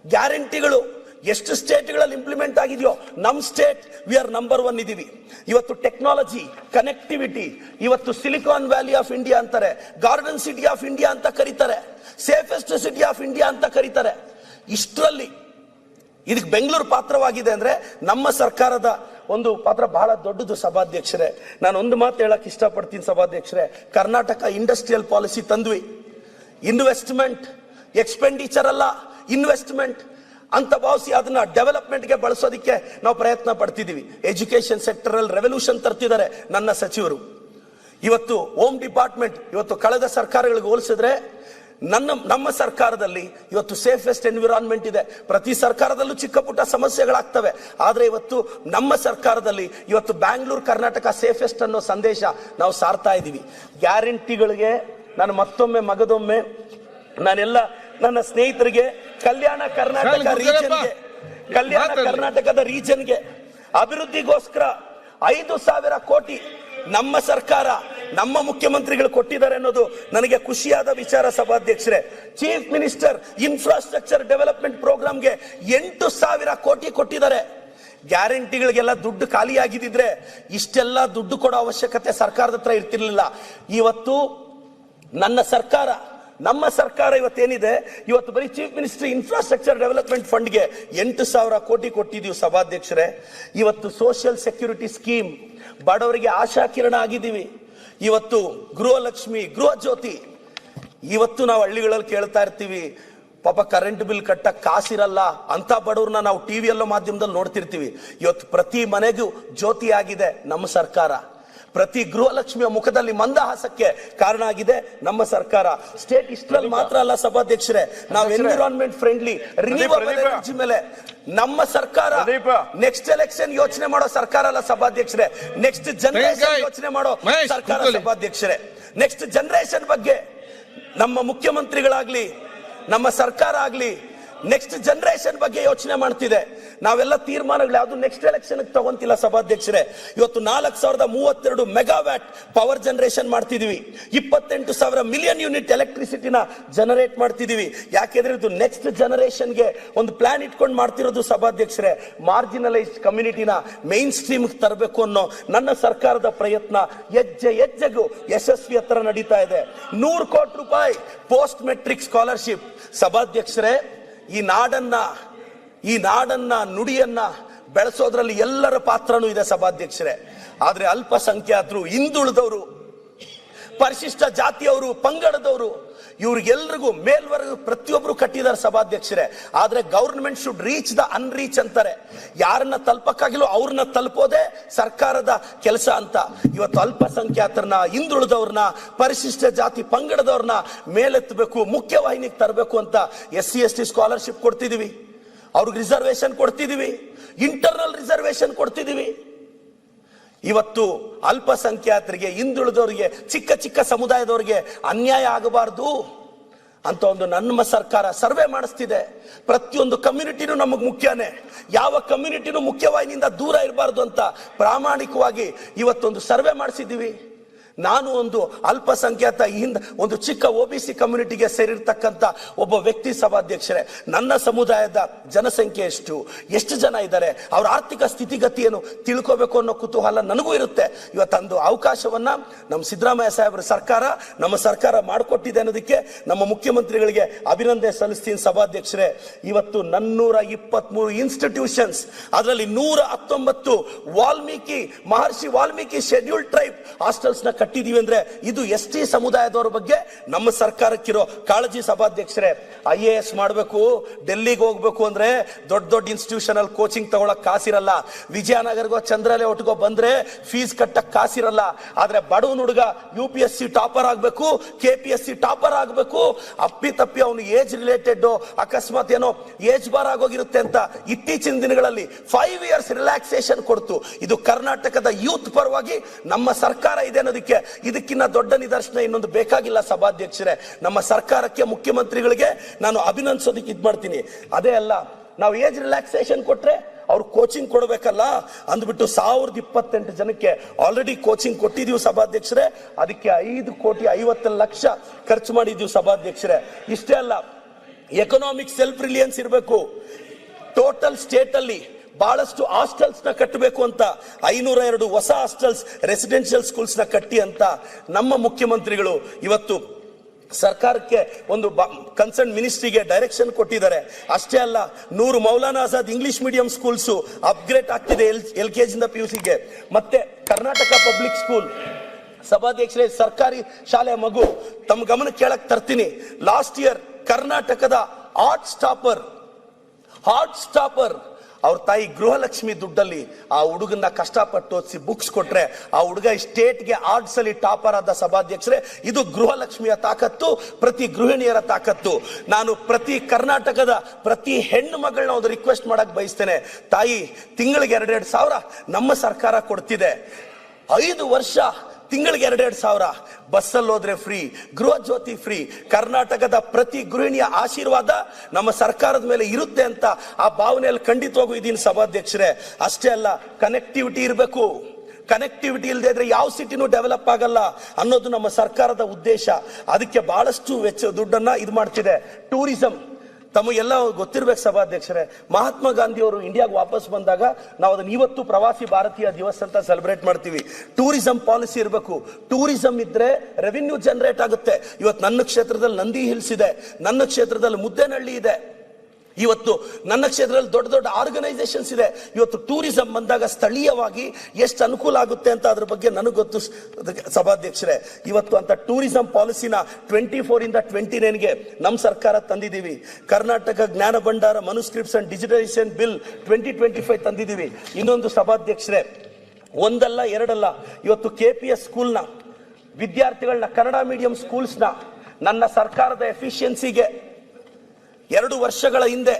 ಗ್ಯಾರಂಟಿಗಳು ಎಷ್ಟು ಸ್ಟೇಟ್ಗಳಲ್ಲಿ ಇಂಪ್ಲಿಮೆಂಟ್ ಆಗಿದೆಯೋ ನಮ್ ಸ್ಟೇಟ್ ವಿ ಆರ್ ನಂಬರ್ 1 ಇದೀವಿ. ಇವತ್ತು ಟೆಕ್ನಾಲಜಿ, ಕನೆಕ್ಟಿವಿಟಿ, ಇವತ್ತು ಸಿಲಿಕಾನ್ ವ್ಯಾಲಿ ಆಫ್ ಇಂಡಿಯಾ ಅಂತಾರೆ, ಗಾರ್ಡನ್ ಸಿಟಿ ಆಫ್ ಇಂಡಿಯಾ ಅಂತ ಕರೀತಾರೆ, ಸೇಫೆಸ್ಟ್ ಸಿಟಿ ಆಫ್ ಇಂಡಿಯಾ ಅಂತ ಕರೀತಾರೆ. ಇಷ್ಟರಲ್ಲಿ ಇದಕ್ಕೆ ಬೆಂಗಳೂರು ಪಾತ್ರವಾಗಿದೆ ಅಂದ್ರೆ ನಮ್ಮ ಸರ್ಕಾರದ ಒಂದು ಪಾತ್ರ ಬಹಳ ದೊಡ್ಡದು ಸಭಾಧ್ಯಕ್ಷರೇ. ನಾನು ಒಂದು ಮಾತು ಹೇಳಕ್ ಇಷ್ಟಪಡ್ತೀನಿ ಸಭಾಧ್ಯಕ್ಷರೇ, ಕರ್ನಾಟಕ ಇಂಡಸ್ಟ್ರಿಯಲ್ ಪಾಲಿಸಿ ತಂದ್ವಿ. ಇನ್ವೆಸ್ಟ್ಮೆಂಟ್, ಎಕ್ಸ್ಪೆಂಡಿಚರ್ ಅಲ್ಲ, ಇನ್ವೆಸ್ಟ್ಮೆಂಟ್ ಅಂತ ಭಾವಿಸಿ ಅದನ್ನ ಡೆವಲಪ್ಮೆಂಟ್ಗೆ ಬಳಸೋದಕ್ಕೆ ನಾವು ಪ್ರಯತ್ನ ಪಡ್ತಿದೀವಿ. ಎಜುಕೇಶನ್ ಸೆಕ್ಟರ್ ಅಲ್ಲಿ ರೆವಲ್ಯೂಷನ್ ತರ್ತಿದ್ದಾರೆ ನನ್ನ ಸಚಿವರು. ಇವತ್ತು ಹೋಮ್ ಡಿಪಾರ್ಟ್ಮೆಂಟ್ ಇವತ್ತು ಕಳೆದ ಸರ್ಕಾರಗಳಿಗೆ ಹೋಲಿಸಿದ್ರೆ ನಮ್ಮ ಸರ್ಕಾರದಲ್ಲಿ ಇವತ್ತು ಸೇಫೆಸ್ಟ್ ಎನ್ವಿರಾನ್ಮೆಂಟ್ ಇದೆ. ಪ್ರತಿ ಸರ್ಕಾರದಲ್ಲೂ ಚಿಕ್ಕ ಪುಟ್ಟ ಸಮಸ್ಯೆಗಳಾಗ್ತವೆ, ಆದ್ರೆ ಇವತ್ತು ನಮ್ಮ ಸರ್ಕಾರದಲ್ಲಿ ಇವತ್ತು ಬ್ಯಾಂಗ್ಳೂರ್ ಕರ್ನಾಟಕ ಸೇಫೆಸ್ಟ್ ಅನ್ನೋ ಸಂದೇಶ ನಾವು ಸಾರ್ತಾ ಇದೀವಿ. ಗ್ಯಾರಂಟಿಗಳಿಗೆ ನಾನು ಮತ್ತೊಮ್ಮೆ ಮಗದೊಮ್ಮೆ ನಾನೆಲ್ಲ ನನ್ನ ಸ್ನೇಹಿತರಿಗೆ ಕಲ್ಯಾಣ ಕರ್ನಾಟಕದ ರೀಜನ್ಗೆ ಅಭಿವೃದ್ಧಿಗೋಸ್ಕರ 5,000 ಕೋಟಿ ನಮ್ಮ ಸರ್ಕಾರ, ನಮ್ಮ ಮುಖ್ಯಮಂತ್ರಿಗಳು ಕೊಟ್ಟಿದ್ದಾರೆ ಅನ್ನೋದು ನನಗೆ ಖುಷಿಯಾದ ವಿಚಾರ ಸಭಾಧ್ಯಕ್ಷರೇ. ಚೀಫ್ ಮಿನಿಸ್ಟರ್ ಇನ್ಫ್ರಾಸ್ಟ್ರಕ್ಚರ್ ಡೆವಲಪ್ಮೆಂಟ್ ಪ್ರೋಗ್ರಾಮ್ಗೆ 8,000 ಕೋಟಿ ಕೊಟ್ಟಿದ್ದಾರೆ. ಗ್ಯಾರಂಟಿಗಳಿಗೆಲ್ಲ ದುಡ್ಡು ಖಾಲಿ ಆಗಿದ್ರೆ ಇಷ್ಟೆಲ್ಲ ದುಡ್ಡು ಕೊಡೋ ಅವಶ್ಯಕತೆ ಸರ್ಕಾರದ ಹತ್ರ ಇರ್ತಿರ್ಲಿಲ್ಲ. ಇವತ್ತು ನಮ್ಮ ಸರ್ಕಾರ ಇವತ್ತೇನಿದೆ, ಇವತ್ತು ಬರೀ ಚೀಫ್ ಮಿನಿಸ್ಟರ್ ಇನ್ಫ್ರಾಸ್ಟ್ರಕ್ಚರ್ ಡೆವಲಪ್ಮೆಂಟ್ ಫಂಡ್ಗೆ 8,000 ಕೋಟಿ ಕೊಟ್ಟಿದ್ದೀವಿ ಸಭಾಧ್ಯಕ್ಷರೇ. ಇವತ್ತು ಸೋಷಿಯಲ್ ಸೆಕ್ಯೂರಿಟಿ ಸ್ಕೀಮ್, ಬಡವರಿಗೆ ಆಶಾ ಕಿರಣ ಆಗಿದ್ದೀವಿ. ಇವತ್ತು ಗೃಹಲಕ್ಷ್ಮಿ, ಗೃಹ ಜ್ಯೋತಿ. ಇವತ್ತು ನಾವು ಹಳ್ಳಿಗಳಲ್ಲಿ ಕೇಳ್ತಾ ಇರ್ತೀವಿ, ಪಾಪ ಕರೆಂಟ್ ಬಿಲ್ ಕಟ್ಟಕ್ ಕಾಸಿರಲ್ಲ ಅಂತ ಬಡವ್ರನ್ನ ನಾವು ಟಿವಿಯಲ್ಲೋ ಮಾಧ್ಯಮದಲ್ಲಿ ನೋಡ್ತಿರ್ತೀವಿ. ಇವತ್ತು ಪ್ರತಿ ಮನೆಗೂ ಜ್ಯೋತಿ ಆಗಿದೆ ನಮ್ಮ ಸರ್ಕಾರ. ಪ್ರತಿ ಗೃಹಲಕ್ಷ್ಮಿಯ ಮುಖದಲ್ಲಿ ಮಂದಹಾಸಕ್ಕೆ ಕಾರಣ ಆಗಿದೆ ನಮ್ಮ ಸರ್ಕಾರ. ಸ್ಟೇಟ್ ಇಷ್ಟರಲ್ಲಿ ಮಾತ್ರ ಅಲ್ಲ ಸಭಾಧ್ಯಕ್ಷರೇ, ನಾವು ಎನ್ವಿರಾನ್ಮೆಂಟ್ ಫ್ರೆಂಡ್ಲಿ ರಿನ್ಯೂವಬಲ್ ಎನರ್ಜಿ ಮೇಲೆ ನಮ್ಮ ಸರ್ಕಾರ ನೆಕ್ಸ್ಟ್ ಎಲೆಕ್ಷನ್ ಯೋಚನೆ ಮಾಡೋ ಸರ್ಕಾರ ಅಲ್ಲ ಸಭಾಧ್ಯಕ್ಷರೇ, ನೆಕ್ಸ್ಟ್ ಜನರೇಷನ್ ಯೋಚನೆ ಮಾಡೋ ಸರ್ಕಾರ ಸಭಾಧ್ಯಕ್ಷರೇ. ನೆಕ್ಸ್ಟ್ ಜನರೇಷನ್ ಬಗ್ಗೆ ನಮ್ಮ ಮುಖ್ಯಮಂತ್ರಿಗಳಾಗ್ಲಿ, ನಮ್ಮ ಸರ್ಕಾರ ಆಗ್ಲಿ ನೆಕ್ಸ್ಟ್ ಜನರೇಷನ್ ಬಗ್ಗೆ ಯೋಚನೆ ಮಾಡ್ತಿದೆ. ನಾವೆಲ್ಲ ತೀರ್ಮಾನಗಳು ಯಾವುದು ನೆಕ್ಸ್ಟ್ ಎಲೆಕ್ಷನ್ ತಗೊಂತಿಲ್ಲ ಸಭಾಧ್ಯಕ್ಷರೇ. ಇವತ್ತು 4032 ಮೆಗಾವ್ಯಾಟ್ ಪವರ್ ಜನರೇಷನ್ ಮಾಡ್ತಿದೀವಿ, 28,000 ಮಿಲಿಯನ್ ಯೂನಿಟ್ ಎಲೆಕ್ಟ್ರಿಸಿಟಿನ ಜನರೇಟ್ ಮಾಡ್ತಿದೀವಿ. ಯಾಕೆಂದ್ರೆ ಇದು ನೆಕ್ಸ್ಟ್ ಜನರೇಷನ್ಗೆ ಒಂದು ಪ್ಲಾನ್ ಇಟ್ಕೊಂಡು ಮಾಡ್ತಿರೋದು ಸಭಾಧ್ಯಕ್ಷರೇ. ಮಾರ್ಜಿನಲೈಸ್ಡ್ ಕಮ್ಯುನಿಟಿನ ಮೈನ್ ಸ್ಟ್ರೀಮ್ ತರಬೇಕು ಅನ್ನೋ ನನ್ನ ಸರ್ಕಾರದ ಪ್ರಯತ್ನ ಹೆಜ್ಜೆಗೂ ಯಶಸ್ವಿ ಹತ್ರ ನಡೀತಾ ಇದೆ. 100 ಕೋಟಿ ರೂಪಾಯಿ ಪೋಸ್ಟ್ ಮೆಟ್ರಿಕ್ ಸ್ಕಾಲರ್ಶಿಪ್. ಸಭಾಧ್ಯಕ್ಷರೇ, ಈ ನಾಡನ್ನ ನುಡಿಯನ್ನ ಬೆಳೆಸೋದ್ರಲ್ಲಿ ಎಲ್ಲರ ಪಾತ್ರನೂ ಇದೆ ಸಭಾಧ್ಯಕ್ಷರೇ. ಆದ್ರೆ ಅಲ್ಪಸಂಖ್ಯಾತರು, ಹಿಂದುಳಿದವರು, ಪರಿಶಿಷ್ಟ ಜಾತಿಯವರು, ಪಂಗಡದವರು, ಇವ್ರಿಗೆಲ್ರಿಗೂ ಮೇಲ್ವರ್ಗ ಪ್ರತಿಯೊಬ್ರು ಕಟ್ಟಿದ್ದಾರೆ ಸಭಾಧ್ಯಕ್ಷರೇ. ಆದ್ರೆ ಗವರ್ನಮೆಂಟ್ ಶುಡ್ ರೀಚ್ ದ ಅನ್ರೀಚ್ ಅಂತಾರೆ. ಯಾರನ್ನ ತಲುಪಕ್ಕಾಗಿಲ್ಲ ಅವ್ರನ್ನ ತಲುಪೋದೇ ಸರ್ಕಾರದ ಕೆಲಸ ಅಂತ. ಇವತ್ತು ಅಲ್ಪಸಂಖ್ಯಾತರನ್ನ, ಹಿಂದುಳಿದವ್ರನ್ನ, ಪರಿಶಿಷ್ಟ ಜಾತಿ ಪಂಗಡದವ್ರನ್ನ ಮೇಲೆತ್ತಬೇಕು, ಮುಖ್ಯವಾಹಿನಿಗೆ ತರಬೇಕು ಅಂತ SC/ST ಸ್ಕಾಲರ್ಶಿಪ್ ಕೊಡ್ತಿದೀವಿ, ಅವ್ರಿಗೆ ರಿಸರ್ವೇಶನ್ ಕೊಡ್ತಿದೀವಿ, ಇಂಟರ್ನಲ್ ರಿಸರ್ವೇಶನ್ ಕೊಡ್ತಿದೀವಿ. ಇವತ್ತು ಅಲ್ಪಸಂಖ್ಯಾತರಿಗೆ, ಹಿಂದುಳಿದವರಿಗೆ, ಚಿಕ್ಕ ಚಿಕ್ಕ ಸಮುದಾಯದವರಿಗೆ ಅನ್ಯಾಯ ಆಗಬಾರದು ಅಂತ ಒಂದು ನಮ್ಮ ಸರ್ಕಾರ ಸರ್ವೆ ಮಾಡಿಸ್ತಿದೆ. ಪ್ರತಿಯೊಂದು ಕಮ್ಯುನಿಟಿನೂ ನಮಗೆ ಮುಖ್ಯನೇ, ಯಾವ ಕಮ್ಯುನಿಟಿನೂ ಮುಖ್ಯವಾಹಿನಿಯಿಂದ ದೂರ ಇರಬಾರ್ದು ಅಂತ ಪ್ರಾಮಾಣಿಕವಾಗಿ ಇವತ್ತೊಂದು ಸರ್ವೆ ಮಾಡಿಸಿದ್ದೀವಿ. ನಾನು ಒಂದು ಅಲ್ಪಸಂಖ್ಯಾತ ಒಂದು ಚಿಕ್ಕ OBC ಕಮ್ಯುನಿಟಿಗೆ ಸೇರಿರ್ತಕ್ಕಂಥ ಒಬ್ಬ ವ್ಯಕ್ತಿ ಸಭಾಧ್ಯಕ್ಷರೇ. ನನ್ನ ಸಮುದಾಯದ ಜನಸಂಖ್ಯೆ ಎಷ್ಟು ಜನ ಇದ್ದಾರೆ, ಅವರ ಆರ್ಥಿಕ ಸ್ಥಿತಿಗತಿ ಏನು ತಿಳ್ಕೋಬೇಕು ಅನ್ನೋ ಕುತೂಹಲ ನನಗೂ ಇರುತ್ತೆ. ಇವತ್ತೊಂದು ಅವಕಾಶವನ್ನ ನಮ್ಮ ಸಿದ್ದರಾಮಯ್ಯ ಸಾಹೇಬ್ರ ನಮ್ಮ ಸರ್ಕಾರ ಮಾಡಿಕೊಟ್ಟಿದೆ ಅನ್ನೋದಕ್ಕೆ ನಮ್ಮ ಮುಖ್ಯಮಂತ್ರಿಗಳಿಗೆ ಅಭಿನಂದನೆ ಸಲ್ಲಿಸ್ತೀನಿ ಸಭಾಧ್ಯಕ್ಷರೇ. ಇವತ್ತು 423 ಇನ್ಸ್ಟಿಟ್ಯೂಷನ್ಸ್, ಅದರಲ್ಲಿ 119 ಮಹರ್ಷಿ ವಾಲ್ಮೀಕಿ ಶೆಡ್ಯೂಲ್ಡ್ ಟ್ರೈಬ್ ಹಾಸ್ಟೆಲ್ಸ್ ನ ಕಟ್ಟಿದೀವಿ. ಅಂದ್ರೆ ಇದು ST ಸಮುದಾಯದವರ ಬಗ್ಗೆ ನಮ್ಮ ಸರ್ಕಾರಕ್ಕಿರೋ ಕಾಳಜಿ ಸಭಾಧ್ಯಕ್ಷರೇ. IAS ಮಾಡಬೇಕು, ಡೆಲ್ಲಿಗೆ ಹೋಗ್ಬೇಕು ಅಂದ್ರೆ ದೊಡ್ಡ ಇನ್ಸ್ಟಿಟ್ಯೂಷನ್ ಅಲ್ಲಿ ಕೋಚಿಂಗ್ ತಗೊಳಕ್ ಕಾಸಿರಲ್ಲ. ವಿಜಯನಗರ್ಗೋ ಚಂದ್ರಲೇಔಟ್ಗೋ ಬಂದ್ರೆ ಫೀಸ್ ಕಟ್ಟಕ್ ಕಾಸಿರಲ್ಲ. ಆದ್ರೆ ಬಡವನ ಹುಡುಗ UPSC ಟಾಪರ್ ಆಗ್ಬೇಕು, KPSC ಟಾಪರ್ ಆಗ್ಬೇಕು, ಅಪ್ಪಿತಪ್ಪಿ ಅವನು ಏಜ್ ರಿಲೇಟೆಡ್ ಅಕಸ್ಮಾತ್ ಏನೋ ಏಜ್ ಬಾರ್ ಆಗೋಗಿರುತ್ತೆ ಅಂತ ಇತ್ತೀಚಿನ ದಿನಗಳಲ್ಲಿ 5 years ರಿಲ್ಯಾಕ್ಸೇಷನ್ ಕೊಡ್ತು. ಇದು ಕರ್ನಾಟಕದ ಯೂತ್ ಪರವಾಗಿ ನಮ್ಮ ಸರ್ಕಾರ ಇದೆ ಅನ್ನೋದಕ್ಕೆ ಇದಕ್ಕಿಂತ ದೊಡ್ಡ ನಿದರ್ಶನ ಇನ್ನೊಂದು ಬೇಕಾಗಿಲ್ಲ ಸಭಾಧ್ಯಕ್ಷರೇ. ನಮ್ಮ ಸರ್ಕಾರಕ್ಕೆ, ಮುಖ್ಯಮಂತ್ರಿಗಳಿಗೆ ನಾನು ಅಭಿನಂದಿಸೋದಕ್ಕೆ ಇದ್ ಮಾಡ್ತೀನಿ. ಅದೇ ಅಲ್ಲ, ನಾವು ಏಜ್ ರಿಲ್ಯಾಕ್ಸೇಷನ್ ಕೊಟ್ರೆ ಅವ್ರು ಕೋಚಿಂಗ್ ಕೊಡಬೇಕಲ್ಲ ಅಂದ್ಬಿಟ್ಟು 1028 ಜನಕ್ಕೆ ಆಲ್ರೆಡಿ ಕೋಚಿಂಗ್ ಕೊಟ್ಟಿದೀವಿ ಸಭಾಧ್ಯಕ್ಷರೇ. ಅದಕ್ಕೆ 5,50,00,000 ಖರ್ಚು ಮಾಡಿದೀವಿ ಸಭಾಧ್ಯಕ್ಷರೇ. ಇಷ್ಟೇ ಅಲ್ಲ, ಎಕನಾಮಿಕ್ ಸೆಲ್ಫ್ ರಿಲಿಯನ್ಸ್ ಇರಬೇಕು. ಟೋಟಲ್ ಸ್ಟೇಟ್ ಅಲ್ಲಿ ಬಹಳಷ್ಟು ಹಾಸ್ಟೆಲ್ಸ್ ನ ಕಟ್ಟಬೇಕು ಅಂತ 502 ಹೊಸ ಹಾಸ್ಟೆಲ್ಸ್, ರೆಸಿಡೆನ್ಷಿಯಲ್ ಸ್ಕೂಲ್ಸ್ ನ ಕಟ್ಟಿ ಅಂತ ನಮ್ಮ ಮುಖ್ಯಮಂತ್ರಿಗಳು ಇವತ್ತು ಸರ್ಕಾರಕ್ಕೆ ಒಂದು ಕನ್ಸರ್ನ್ ಮಿನಿಸ್ಟ್ರಿಗೆ ಡೈರೆಕ್ಷನ್ ಕೊಟ್ಟಿದ್ದಾರೆ. ಅಷ್ಟೇ ಅಲ್ಲ, 100 Maulana Azad English medium schools upgrade ಆಗ್ತಿದೆ LKG ಇಂದ PUCಗೆ. ಮತ್ತೆ ಕರ್ನಾಟಕ ಪಬ್ಲಿಕ್ ಸ್ಕೂಲ್ ಸಭಾಧ್ಯಕ್ಷರೇ, ಸರ್ಕಾರಿ ಶಾಲೆ ಮಗು ತಮ್ಮ ಗಮನ ಕೇಳಕ್ ತರ್ತೀನಿ. ಲಾಸ್ಟ್ ಇಯರ್ ಕರ್ನಾಟಕದ ಹಾರ್ಟ್ ಸ್ಟಾಪರ್ ಅವ್ರ ತಾಯಿ ಗೃಹಲಕ್ಷ್ಮಿ ದುಡ್ಡಲ್ಲಿ ಆ ಹುಡುಗನ್ನ ಕಷ್ಟಪಟ್ಟು ಓದಿಸಿ ಬುಕ್ಸ್ ಕೊಟ್ರೆ ಆ ಹುಡುಗ ಸ್ಟೇಟ್ಗೆ ಆರ್ಟ್ಸ್ ಅಲ್ಲಿ ಟಾಪರ್ ಆದ ಸಭಾಧ್ಯಕ್ಷರೇ. ಇದು ಗೃಹಲಕ್ಷ್ಮಿಯ ತಾಕತ್ತು, ಪ್ರತಿ ಗೃಹಿಣಿಯರ ತಾಕತ್ತು. ನಾನು ಪ್ರತಿ ಕರ್ನಾಟಕದ ಪ್ರತಿ ಹೆಣ್ಣು ಮಗಳನ್ನ ಒಂದು ರಿಕ್ವೆಸ್ಟ್ ಮಾಡಕ್ ಬಯಸ್ತೇನೆ. ತಾಯಿ, ತಿಂಗಳಿಗೆ 2,000 ನಮ್ಮ ಸರ್ಕಾರ ಕೊಡ್ತಿದೆ. 5 ವರ್ಷ ತಿಂಗಳಿಗೆ 2,000, ಬಸ್ಸಲ್ಲಿ ಹೋದ್ರೆ ಫ್ರೀ, ಗೃಹ ಜ್ಯೋತಿ ಫ್ರೀ. ಕರ್ನಾಟಕದ ಪ್ರತಿ ಗೃಹಿಣಿಯ ಆಶೀರ್ವಾದ ನಮ್ಮ ಸರ್ಕಾರದ ಮೇಲೆ ಇರುತ್ತೆ ಅಂತ ಆ ಭಾವನೆಯಲ್ಲಿ ಖಂಡಿತವಾಗೂ ಇದೀನಿ ಸಭಾಧ್ಯಕ್ಷರೇ. ಅಷ್ಟೇ ಅಲ್ಲ, ಕನೆಕ್ಟಿವಿಟಿ ಇರಬೇಕು. ಕನೆಕ್ಟಿವಿಟಿ ಇಲ್ಲದೆ ಇದ್ರೆ ಯಾವ ಸಿಟಿನೂ ಡೆವಲಪ್ ಆಗಲ್ಲ ಅನ್ನೋದು ನಮ್ಮ ಸರ್ಕಾರದ ಉದ್ದೇಶ. ಅದಕ್ಕೆ ಬಹಳಷ್ಟು ದುಡ್ಡನ್ನ ಇದು ಮಾಡ್ತಿದೆ. ಟೂರಿಸಂ ತಮಗೆಲ್ಲ ಗೊತ್ತಿರ್ಬೇಕು ಸಭಾಧ್ಯಕ್ಷರೇ. ಮಹಾತ್ಮ ಗಾಂಧಿ ಅವರು ಇಂಡಿಯಾಗೆ ವಾಪಸ್ ಬಂದಾಗ ನಾವು ಅದನ್ನ ಇವತ್ತು ಪ್ರವಾಸಿ ಭಾರತೀಯ ದಿವಸ ಅಂತ ಸೆಲೆಬ್ರೇಟ್ ಮಾಡ್ತೀವಿ. ಟೂರಿಸಂ ಪಾಲಿಸಿ ಇರಬೇಕು. ಟೂರಿಸಂ ಇದ್ರೆ ರೆವಿನ್ಯೂ ಜನರೇಟ್ ಆಗುತ್ತೆ. ಇವತ್ತು ನನ್ನ ಕ್ಷೇತ್ರದಲ್ಲಿ ನಂದಿ ಹಿಲ್ಸ್ ಇದೆ, ನನ್ನ ಕ್ಷೇತ್ರದಲ್ಲಿ ಮುದ್ದೇನಹಳ್ಳಿ ಇದೆ, ಇವತ್ತು ನನ್ನ ಕ್ಷೇತ್ರದಲ್ಲಿ ದೊಡ್ಡ ದೊಡ್ಡ ಆರ್ಗನೈಸೇಷನ್ಸ್ ಇದೆ. ಇವತ್ತು ಟೂರಿಸಂ ಬಂದಾಗ ಸ್ಥಳೀಯವಾಗಿ ಎಷ್ಟು ಅನುಕೂಲ ಆಗುತ್ತೆ ಅಂತ ಅದ್ರ ಬಗ್ಗೆ ನನಗೆ ಗೊತ್ತು ಸಭಾಧ್ಯಕ್ಷರೇ. ಇವತ್ತು ಅಂತ ಟೂರಿಸಂ ಪಾಲಿಸಿನ 24 ಇಂದ 29ಗೆ ನಮ್ಮ ಸರ್ಕಾರ ತಂದಿದ್ದೀವಿ. ಕರ್ನಾಟಕ ಜ್ಞಾನ ಭಂಡಾರ ಮನುಸ್ಕ್ರಿಪ್ಟ್ಸ್ ಅಂಡ್ ಡಿಜಿಟಲೈಸೇಷನ್ ಬಿಲ್ 2025 ತಂದಿದ್ದೀವಿ. ಇನ್ನೊಂದು ಸಭಾಧ್ಯಕ್ಷರೇ, ಒಂದಲ್ಲ ಎರಡಲ್ಲ, ಇವತ್ತು KPS ಸ್ಕೂಲ್ನ ವಿದ್ಯಾರ್ಥಿಗಳನ್ನ, ಕನ್ನಡ ಮೀಡಿಯಂ ಸ್ಕೂಲ್ಸ್ನ ನನ್ನ ಸರ್ಕಾರದ ಎಫಿಷಿಯನ್ಸಿಗೆ 2 ವರ್ಷಗಳ ಹಿಂದೆ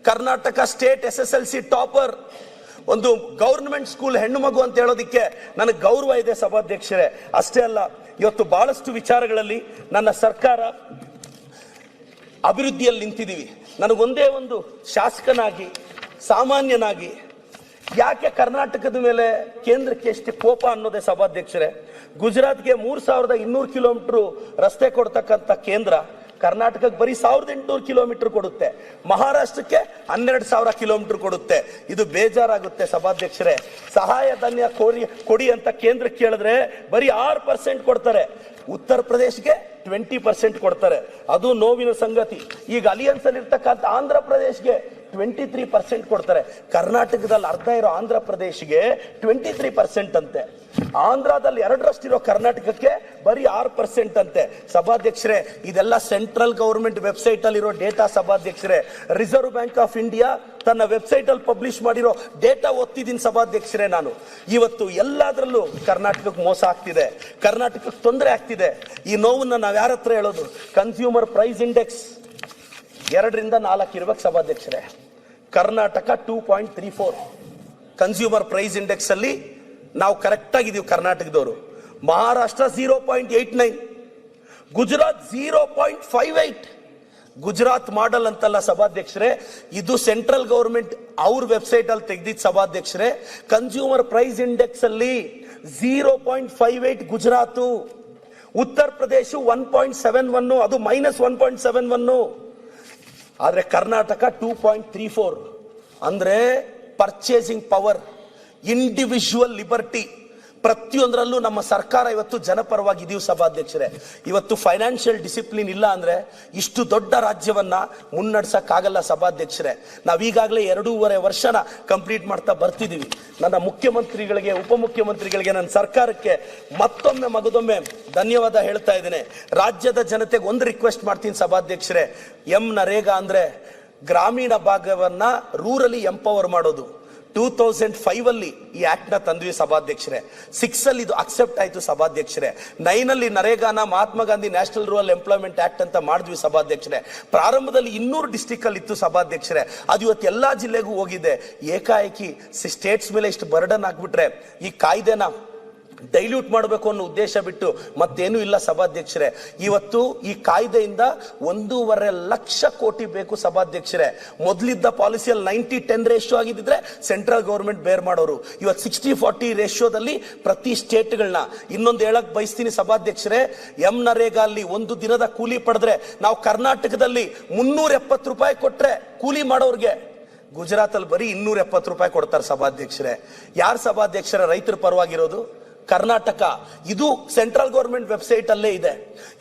ಕರ್ನಾಟಕ ಸ್ಟೇಟ್ SSLC ಟಾಪರ್ ಒಂದು ಗವರ್ನಮೆಂಟ್ ಸ್ಕೂಲ್ ಹೆಣ್ಣು ಮಗು ಅಂತ ಹೇಳೋದಿಕ್ಕೆ ನನಗೆ ಗೌರವ ಇದೆ ಸಭಾಧ್ಯಕ್ಷರೇ. ಅಷ್ಟೇ ಅಲ್ಲ, ಇವತ್ತು ಬಹಳಷ್ಟು ವಿಚಾರಗಳಲ್ಲಿ ನನ್ನ ಸರ್ಕಾರ ಅಭಿವೃದ್ಧಿಯಲ್ಲಿ ನಿಂತಿದ್ದೀವಿ. ನನಗೊಂದೇ ಒಂದು ಶಾಸಕನಾಗಿ ಸಾಮಾನ್ಯನಾಗಿ ಯಾಕೆ ಕರ್ನಾಟಕದ ಮೇಲೆ ಕೇಂದ್ರಕ್ಕೆ ಎಷ್ಟು ಕೋಪ ಅನ್ನೋದೇ ಸಭಾಧ್ಯಕ್ಷರೇ. ಗುಜರಾತ್ಗೆ 3200 ಕಿಲೋಮೀಟರ್ ರಸ್ತೆ ಕೊಡ್ತಕ್ಕಂಥ ಕೇಂದ್ರ ಕರ್ನಾಟಕಕ್ಕೆ ಬರೀ 1800 ಕಿಲೋಮೀಟರ್ ಕೊಡುತ್ತೆ, ಮಹಾರಾಷ್ಟ್ರಕ್ಕೆ 12,000 ಕಿಲೋಮೀಟರ್ ಕೊಡುತ್ತೆ. ಇದು ಬೇಜಾರಾಗುತ್ತೆ ಸಭಾಧ್ಯಕ್ಷರೇ. ಸಹಾಯಧನ ಕೊಡಿ ಅಂತ ಕೇಂದ್ರ ಕೇಳಿದ್ರೆ ಬರೀ 6% ಕೊಡ್ತಾರೆ, ಉತ್ತರ ಪ್ರದೇಶಕ್ಕೆ 20% ಕೊಡ್ತಾರೆ. ಅದು ನೋವಿನ ಸಂಗತಿ. ಈಗ ಅಲಿಯನ್ಸ್ ಅಲ್ಲಿ ಇರ್ತಕ್ಕಂಥ ಆಂಧ್ರ ಪ್ರದೇಶ್ಗೆ 23% ಕೊಡ್ತಾರೆ. ಕರ್ನಾಟಕದಲ್ಲಿ ಅರ್ಧ ಇರೋ ಆಂಧ್ರ ಪ್ರದೇಶಿಗೆ 23% ಅಂತೆ. ಆಂಧ್ರದಲ್ಲಿ 2% ಕರ್ನಾಟಕಕ್ಕೆ ಬರೀ 6% ಅಂತೆ. ಸಭಾಧ್ಯಕ್ಷರೇ, ಇದೆಲ್ಲ ಸೆಂಟ್ರಲ್ ಗವರ್ಮೆಂಟ್ ವೆಬ್ಸೈಟ್ ಅಲ್ಲಿ ಇರೋ ಡೇಟಾ ಸಭಾಧ್ಯಕ್ಷರೇ. ರಿಸರ್ವ್ ಬ್ಯಾಂಕ್ ಆಫ್ ಇಂಡಿಯಾ ತನ್ನ ವೆಬ್ಸೈಟ್ ಅಲ್ಲಿ ಪಬ್ಲಿಷ್ ಮಾಡಿರೋ ಡೇಟಾ ಓದ್ತಿದ್ದೀನಿ ಸಭಾಧ್ಯಕ್ಷರೇ. ನಾನು ಇವತ್ತು ಎಲ್ಲದರಲ್ಲೂ ಕರ್ನಾಟಕಕ್ಕೆ ಮೋಸ ಆಗ್ತಿದೆ, ಕರ್ನಾಟಕಕ್ಕೆ ತೊಂದರೆ ಆಗ್ತಿದೆ. ಈ ನೋವನ್ನ ನಾವು ಯಾರ ಹತ್ರ ಹೇಳೋದು? ಕನ್ಸ್ಯೂಮರ್ ಪ್ರೈಸ್ ಇಂಡೆಕ್ಸ್ 2ರಿಂದ 4 ಇರ್ಬೇಕು ಸಭಾಧ್ಯಕ್ಷರೇ. ಕರ್ನಾಟಕ 2.34 ಕನ್ಸ್ಯೂಮರ್ ಪ್ರೈಸ್ ಇಂಡೆಕ್ಸ್ ಅಲ್ಲಿ ನಾವು ಕರೆಕ್ಟ್ ಆಗಿದ್ದೀವಿ ಕರ್ನಾಟಕದವರು. ಮಹಾರಾಷ್ಟ್ರ 0.89, ಗುಜರಾತ್ 0.58. ಗುಜರಾತ್ ಮಾಡಲ್ ಅಂತಲ್ಲ ಸಭಾಧ್ಯಕ್ಷರೇ, ಇದು ಸೆಂಟ್ರಲ್ ಗವರ್ಮೆಂಟ್ ಅವ್ರ ವೆಬ್ಸೈಟ್ ಅಲ್ಲಿ ತೆಗೆದಿದ್ದ ಸಭಾಧ್ಯಕ್ಷರೇ. ಕನ್ಸ್ಯೂಮರ್ ಪ್ರೈಸ್ ಇಂಡೆಕ್ಸ್ ಅಲ್ಲಿ 0.58 ಗುಜರಾತ್, ಉತ್ತರ ಪ್ರದೇಶ 1.71, ಅದು -1.71. ಆದ್ರೆ ಕರ್ನಾಟಕ 2.34. ಅಂದ್ರೆ ಪರ್ಚೇಸಿಂಗ್ ಪವರ್, ಇಂಡಿವಿಜುವಲ್ ಲಿಬರ್ಟಿ, ಪ್ರತಿಯೊಂದರಲ್ಲೂ ನಮ್ಮ ಸರ್ಕಾರ ಇವತ್ತು ಜನಪರವಾಗಿದೀವಿ ಸಭಾಧ್ಯಕ್ಷರೇ. ಇವತ್ತು ಫೈನಾನ್ಷಿಯಲ್ ಡಿಸಿಪ್ಲಿನ್ ಇಲ್ಲ ಅಂದ್ರೆ ಇಷ್ಟು ದೊಡ್ಡ ರಾಜ್ಯವನ್ನ ಮುನ್ನಡೆಸಕ್ಕಾಗಲ್ಲ ಸಭಾಧ್ಯಕ್ಷರೇ. ನಾವೀಗಾಗಲೇ 2.5 ವರ್ಷನ ಕಂಪ್ಲೀಟ್ ಮಾಡ್ತಾ ಬರ್ತಿದೀವಿ. ನನ್ನ ಮುಖ್ಯಮಂತ್ರಿಗಳಿಗೆ, ಉಪಮುಖ್ಯಮಂತ್ರಿಗಳಿಗೆ, ನನ್ನ ಸರ್ಕಾರಕ್ಕೆ ಮತ್ತೊಮ್ಮೆ ಮಗದೊಮ್ಮೆ ಧನ್ಯವಾದ ಹೇಳ್ತಾ ಇದ್ದೇನೆ. ರಾಜ್ಯದ ಜನತೆಗೆ ಒಂದು ರಿಕ್ವೆಸ್ಟ್ ಮಾಡ್ತೀನಿ ಸಭಾಧ್ಯಕ್ಷರೇ. ನರೇಗಾ ಅಂದ್ರೆ ಗ್ರಾಮೀಣ ಭಾಗವನ್ನ ರೂರಲಿ ಎಂಪವರ್ ಮಾಡೋದು. 2005 ಅಲ್ಲಿ ಈ ಆಕ್ಟ್ ನ ತಂದ್ವಿ ಸಭಾಧ್ಯಕ್ಷರೇ. 6 ಅಲ್ಲಿ ಇದು ಅಕ್ಸೆಪ್ಟ್ ಆಯ್ತು ಸಭಾಧ್ಯಕ್ಷರೇ. 9 ಅಲ್ಲಿ ನರೇಗಾನ Mahatma Gandhi national rural employment act ಅಂತ ಮಾಡಿದ್ವಿ ಸಭಾಧ್ಯಕ್ಷರೇ. ಪ್ರಾರಂಭದಲ್ಲಿ 200 ಡಿಸ್ಟ್ರಿಕ್ಟ್ ಅಲ್ಲಿ ಇತ್ತು ಸಭಾಧ್ಯಕ್ಷರೇ. ಅದು ಇವತ್ತು ಎಲ್ಲಾ ಜಿಲ್ಲೆಗೂ ಹೋಗಿದೆ. ಏಕಾಏಕಿ ಸ್ಟೇಟ್ಸ್ ಮೇಲೆ ಇಷ್ಟು ಬರ್ಡನ್ ಆಗ್ಬಿಟ್ರೆ ಈ ಕಾಯ್ದೆನ ಡೈಲ್ಯೂಟ್ ಮಾಡಬೇಕು ಅನ್ನೋ ಉದ್ದೇಶ ಬಿಟ್ಟು ಮತ್ತೇನೂ ಇಲ್ಲ ಸಭಾಧ್ಯಕ್ಷರೇ. ಇವತ್ತು ಈ ಕಾಯ್ದೆಯಿಂದ 1.5 ಲಕ್ಷ ಕೋಟಿ ಬೇಕು ಸಭಾಧ್ಯಕ್ಷರೇ. ಮೊದಲಿದ್ದ ಪಾಲಿಸಿಯಲ್ಲಿ 90-10 ರೇಷಿಯೋ ಆಗಿದ್ದಿದ್ರೆ ಸೆಂಟ್ರಲ್ ಗವರ್ಮೆಂಟ್ ಬೇರ್ ಮಾಡೋರು. ಇವತ್ತು 60-40 ರೇಷಿಯೋದಲ್ಲಿ ಪ್ರತಿ ಸ್ಟೇಟ್ಗಳನ್ನ. ಇನ್ನೊಂದು ಹೇಳಕ್ ಬಯಸ್ತೀನಿ ಸಭಾಧ್ಯಕ್ಷರೇ, ನರೇಗಾ ಅಲ್ಲಿ ಒಂದು ದಿನದ ಕೂಲಿ ಪಡೆದ್ರೆ ನಾವು ಕರ್ನಾಟಕದಲ್ಲಿ 370 ರೂಪಾಯಿ ಕೊಟ್ರೆ ಕೂಲಿ ಮಾಡೋರ್ಗೆ, ಗುಜರಾತ್ ಅಲ್ಲಿ ಬರೀ 270 ರೂಪಾಯಿ ಕೊಡ್ತಾರೆ ಸಭಾಧ್ಯಕ್ಷರೇ. ಯಾರು ಸಭಾಧ್ಯಕ್ಷರೇ ರೈತರ ಪರವಾಗಿರೋದು? ಕರ್ನಾಟಕ. ಇದು ಸೆಂಟ್ರಲ್ ಗವರ್ಮೆಂಟ್ ವೆಬ್ಸೈಟ್ ಅಲ್ಲೇ ಇದೆ.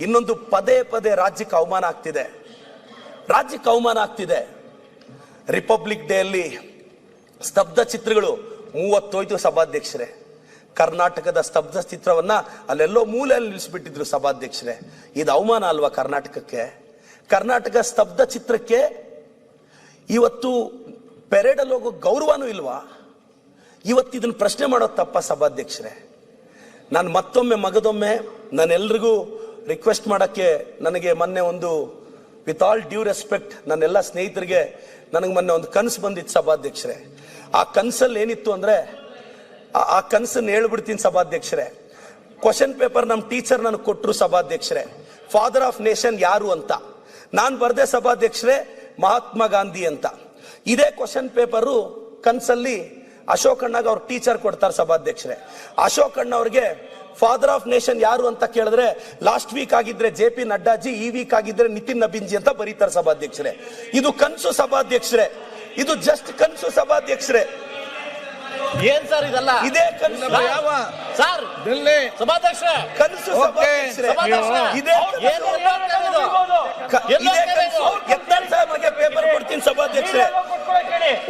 ಇನ್ನೊಂದು ಪದೇ ಪದೇ ರಾಜ್ಯಕ್ಕೆ ಅವಮಾನ ಆಗ್ತಿದೆ, ರಾಜ್ಯಕ್ಕೆ ಅವಮಾನ ಆಗ್ತಿದೆ. ರಿಪಬ್ಲಿಕ್ ಡೇ ಅಲ್ಲಿ ಸ್ತಬ್ಧ ಚಿತ್ರಗಳು 30 ಹೋಯ್ತು ಸಭಾಧ್ಯಕ್ಷರೇ. ಕರ್ನಾಟಕದ ಸ್ತಬ್ಧ ಚಿತ್ರವನ್ನ ಅಲ್ಲೆಲ್ಲೋ ಮೂಲೆಯಲ್ಲಿ ನಿಲ್ಲಿಸ್ಬಿಟ್ಟಿದ್ರು ಸಭಾಧ್ಯಕ್ಷರೇ. ಇದು ಅವಮಾನ ಅಲ್ವಾ ಕರ್ನಾಟಕಕ್ಕೆ? ಕರ್ನಾಟಕ ಸ್ತಬ್ಧ ಚಿತ್ರಕ್ಕೆ ಇವತ್ತು ಪೆರೇಡಲ್ಲಿ ಹೋಗೋ ಗೌರವನೂ ಇಲ್ವಾ? ಇವತ್ತು ಇದನ್ನ ಪ್ರಶ್ನೆ ಮಾಡೋದು ತಪ್ಪ ಸಭಾಧ್ಯಕ್ಷರೇ? ನಾನು ಮತ್ತೊಮ್ಮೆ ಮಗದೊಮ್ಮೆ ನಾನೆಲ್ರಿಗೂ ರಿಕ್ವೆಸ್ಟ್ ಮಾಡಕ್ಕೆ, ನನಗೆ ಮೊನ್ನೆ ಒಂದು ವಿತ್ ಆಲ್ ಡ್ಯೂ ರೆಸ್ಪೆಕ್ಟ್ ನನ್ನೆಲ್ಲ ಸ್ನೇಹಿತರಿಗೆ ನನಗೆ ಮೊನ್ನೆ ಒಂದು ಕನಸು ಬಂದಿತ್ತು ಸಭಾಧ್ಯಕ್ಷರೇ. ಆ ಕನಸಲ್ಲಿ ಏನಿತ್ತು ಅಂದ್ರೆ, ಆ ಕನಸನ್ನು ಹೇಳ್ಬಿಡ್ತೀನಿ ಸಭಾಧ್ಯಕ್ಷರೇ. ಕ್ವಶನ್ ಪೇಪರ್ ನಮ್ಮ ಟೀಚರ್ ನನಗೆ ಕೊಟ್ಟರು ಸಭಾಧ್ಯಕ್ಷರೇ. ಫಾದರ್ ಆಫ್ ನೇಷನ್ ಯಾರು ಅಂತ ನಾನು ಬರ್ದೆ ಸಭಾಧ್ಯಕ್ಷರೇ, ಮಹಾತ್ಮ ಗಾಂಧಿ ಅಂತ. ಇದೇ ಕ್ವಶನ್ ಪೇಪರು ಕನಸಲ್ಲಿ ಅಶೋಕ್ ಅಣ್ಣಗೆ ಅವ್ರ ಟೀಚರ್ ಕೊಡ್ತಾರೆ ಸಭಾಧ್ಯಕ್ಷರೇ. ಅಶೋಕ್ ಅಣ್ಣ ಅವ್ರಿಗೆ ಫಾದರ್ ಆಫ್ ನೇಷನ್ ಯಾರು ಅಂತ ಕೇಳಿದ್ರೆ ಲಾಸ್ಟ್ ವೀಕ್ ಆಗಿದ್ರೆ JP ನಡ್ಡಾಜಿ, ಈ ವೀಕ್ ಆಗಿದ್ರೆ ನಿತಿನ್ ನಬೀನ್ಜಿ ಅಂತ ಬರೀತಾರೆ ಸಭಾಧ್ಯಕ್ಷರೇ. ಇದು ಕನಸು ಸಭಾಧ್ಯಕ್ಷರೇ, ಇದು ಜಸ್ಟ್ ಕನಸು ಸಭಾಧ್ಯಕ್ಷರೇ. ಏನ್ ಸರ್ ಇದೆಲ್ಲ? ಇದೇ ಕನಸು ಸರ್, ಸಭಾಧ್ಯಕ್ಷ ಕನಸು ಸಭಾಧ್ಯಕ್ಷರೇ. ಇದೇ ಯತ್ನಾಳ್ ಸಾಹೇಬ್ರಿಗೆ ಪೇಪರ್ ಕೊಡ್ತೀನಿ ಸಭಾಧ್ಯಕ್ಷರೇ.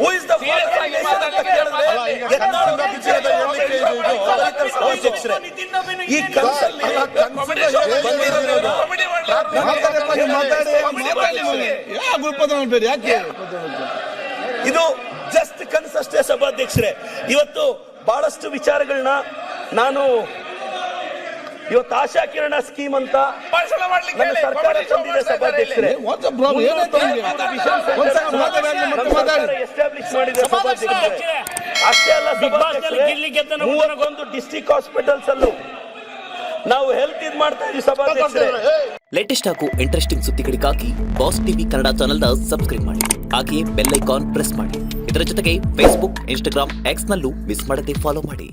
Who is the father of nation ಅಂತ ಕೇಳಿದ್ರೆ ಯತ್ನಾಳ್ ಸಭಾಧ್ಯಕ್ಷರೇ. ಈ ಕನಸಲ್ಲಿ ಇದು ಜಸ್ಟ್ ಕನಸಷ್ಟೇ ಸಭಾಧ್ಯಕ್ಷರೇ. ಇವತ್ತು ಬಹಳಷ್ಟು ವಿಚಾರಗಳನ್ನ ನಾನು ಇವತ್ತು ಆಶಾ ಕಿರಣ ಸ್ಕೀಮ್ ಅಂತ ನನ್ನ ಸರ್ಕಾರ ತಂದಿದೆ ಸಭಾಧ್ಯಕ್ಷರೇ. ಎಸ್ಟಾಬ್ಲಿಷ್ ಮಾಡಿದೆ ಸಭಾಧ್ಯಕ್ಷರೇ. ಅಷ್ಟೇ ಅಲ್ಲ ಸಭಾಧ್ಯಕ್ಷರೇ, 31 ಡಿಸ್ಟ್ರಿಕ್ಟ್ ಹಾಸ್ಪಿಟಲ್ಸ್ ಅಲ್ಲೂ ನಾವು ಹೆಲ್ತ್ ಇದು ಮಾಡ್ತಾ ಇದೀವಿ ಸಭಾಧ್ಯಕ್ಷರೇ. ಲೇಟೆಸ್ಟ್ ಹಾಗೂ ಇಂಟ್ರೆಸ್ಟಿಂಗ್ ಸುದ್ದಿಗಳಿಗಾಗಿ ಬಾಸ್ ಟಿವಿ ಕನ್ನಡ ಚಾನೆಲ್ನ ಸಬ್ಸ್ಕ್ರೈಬ್ ಮಾಡಿ, ಹಾಗೆಯೇ ಬೆಲ್ ಐಕಾನ್ ಪ್ರೆಸ್ ಮಾಡಿ. ಇದರ ಜೊತೆಗೆ ಫೇಸ್ಬುಕ್, ಇನ್ಸ್ಟಾಗ್ರಾಂ, ಎಕ್ಸ್ ನಲ್ಲೂ ಮಿಸ್ ಮಾಡದೆ ಫಾಲೋ ಮಾಡಿ.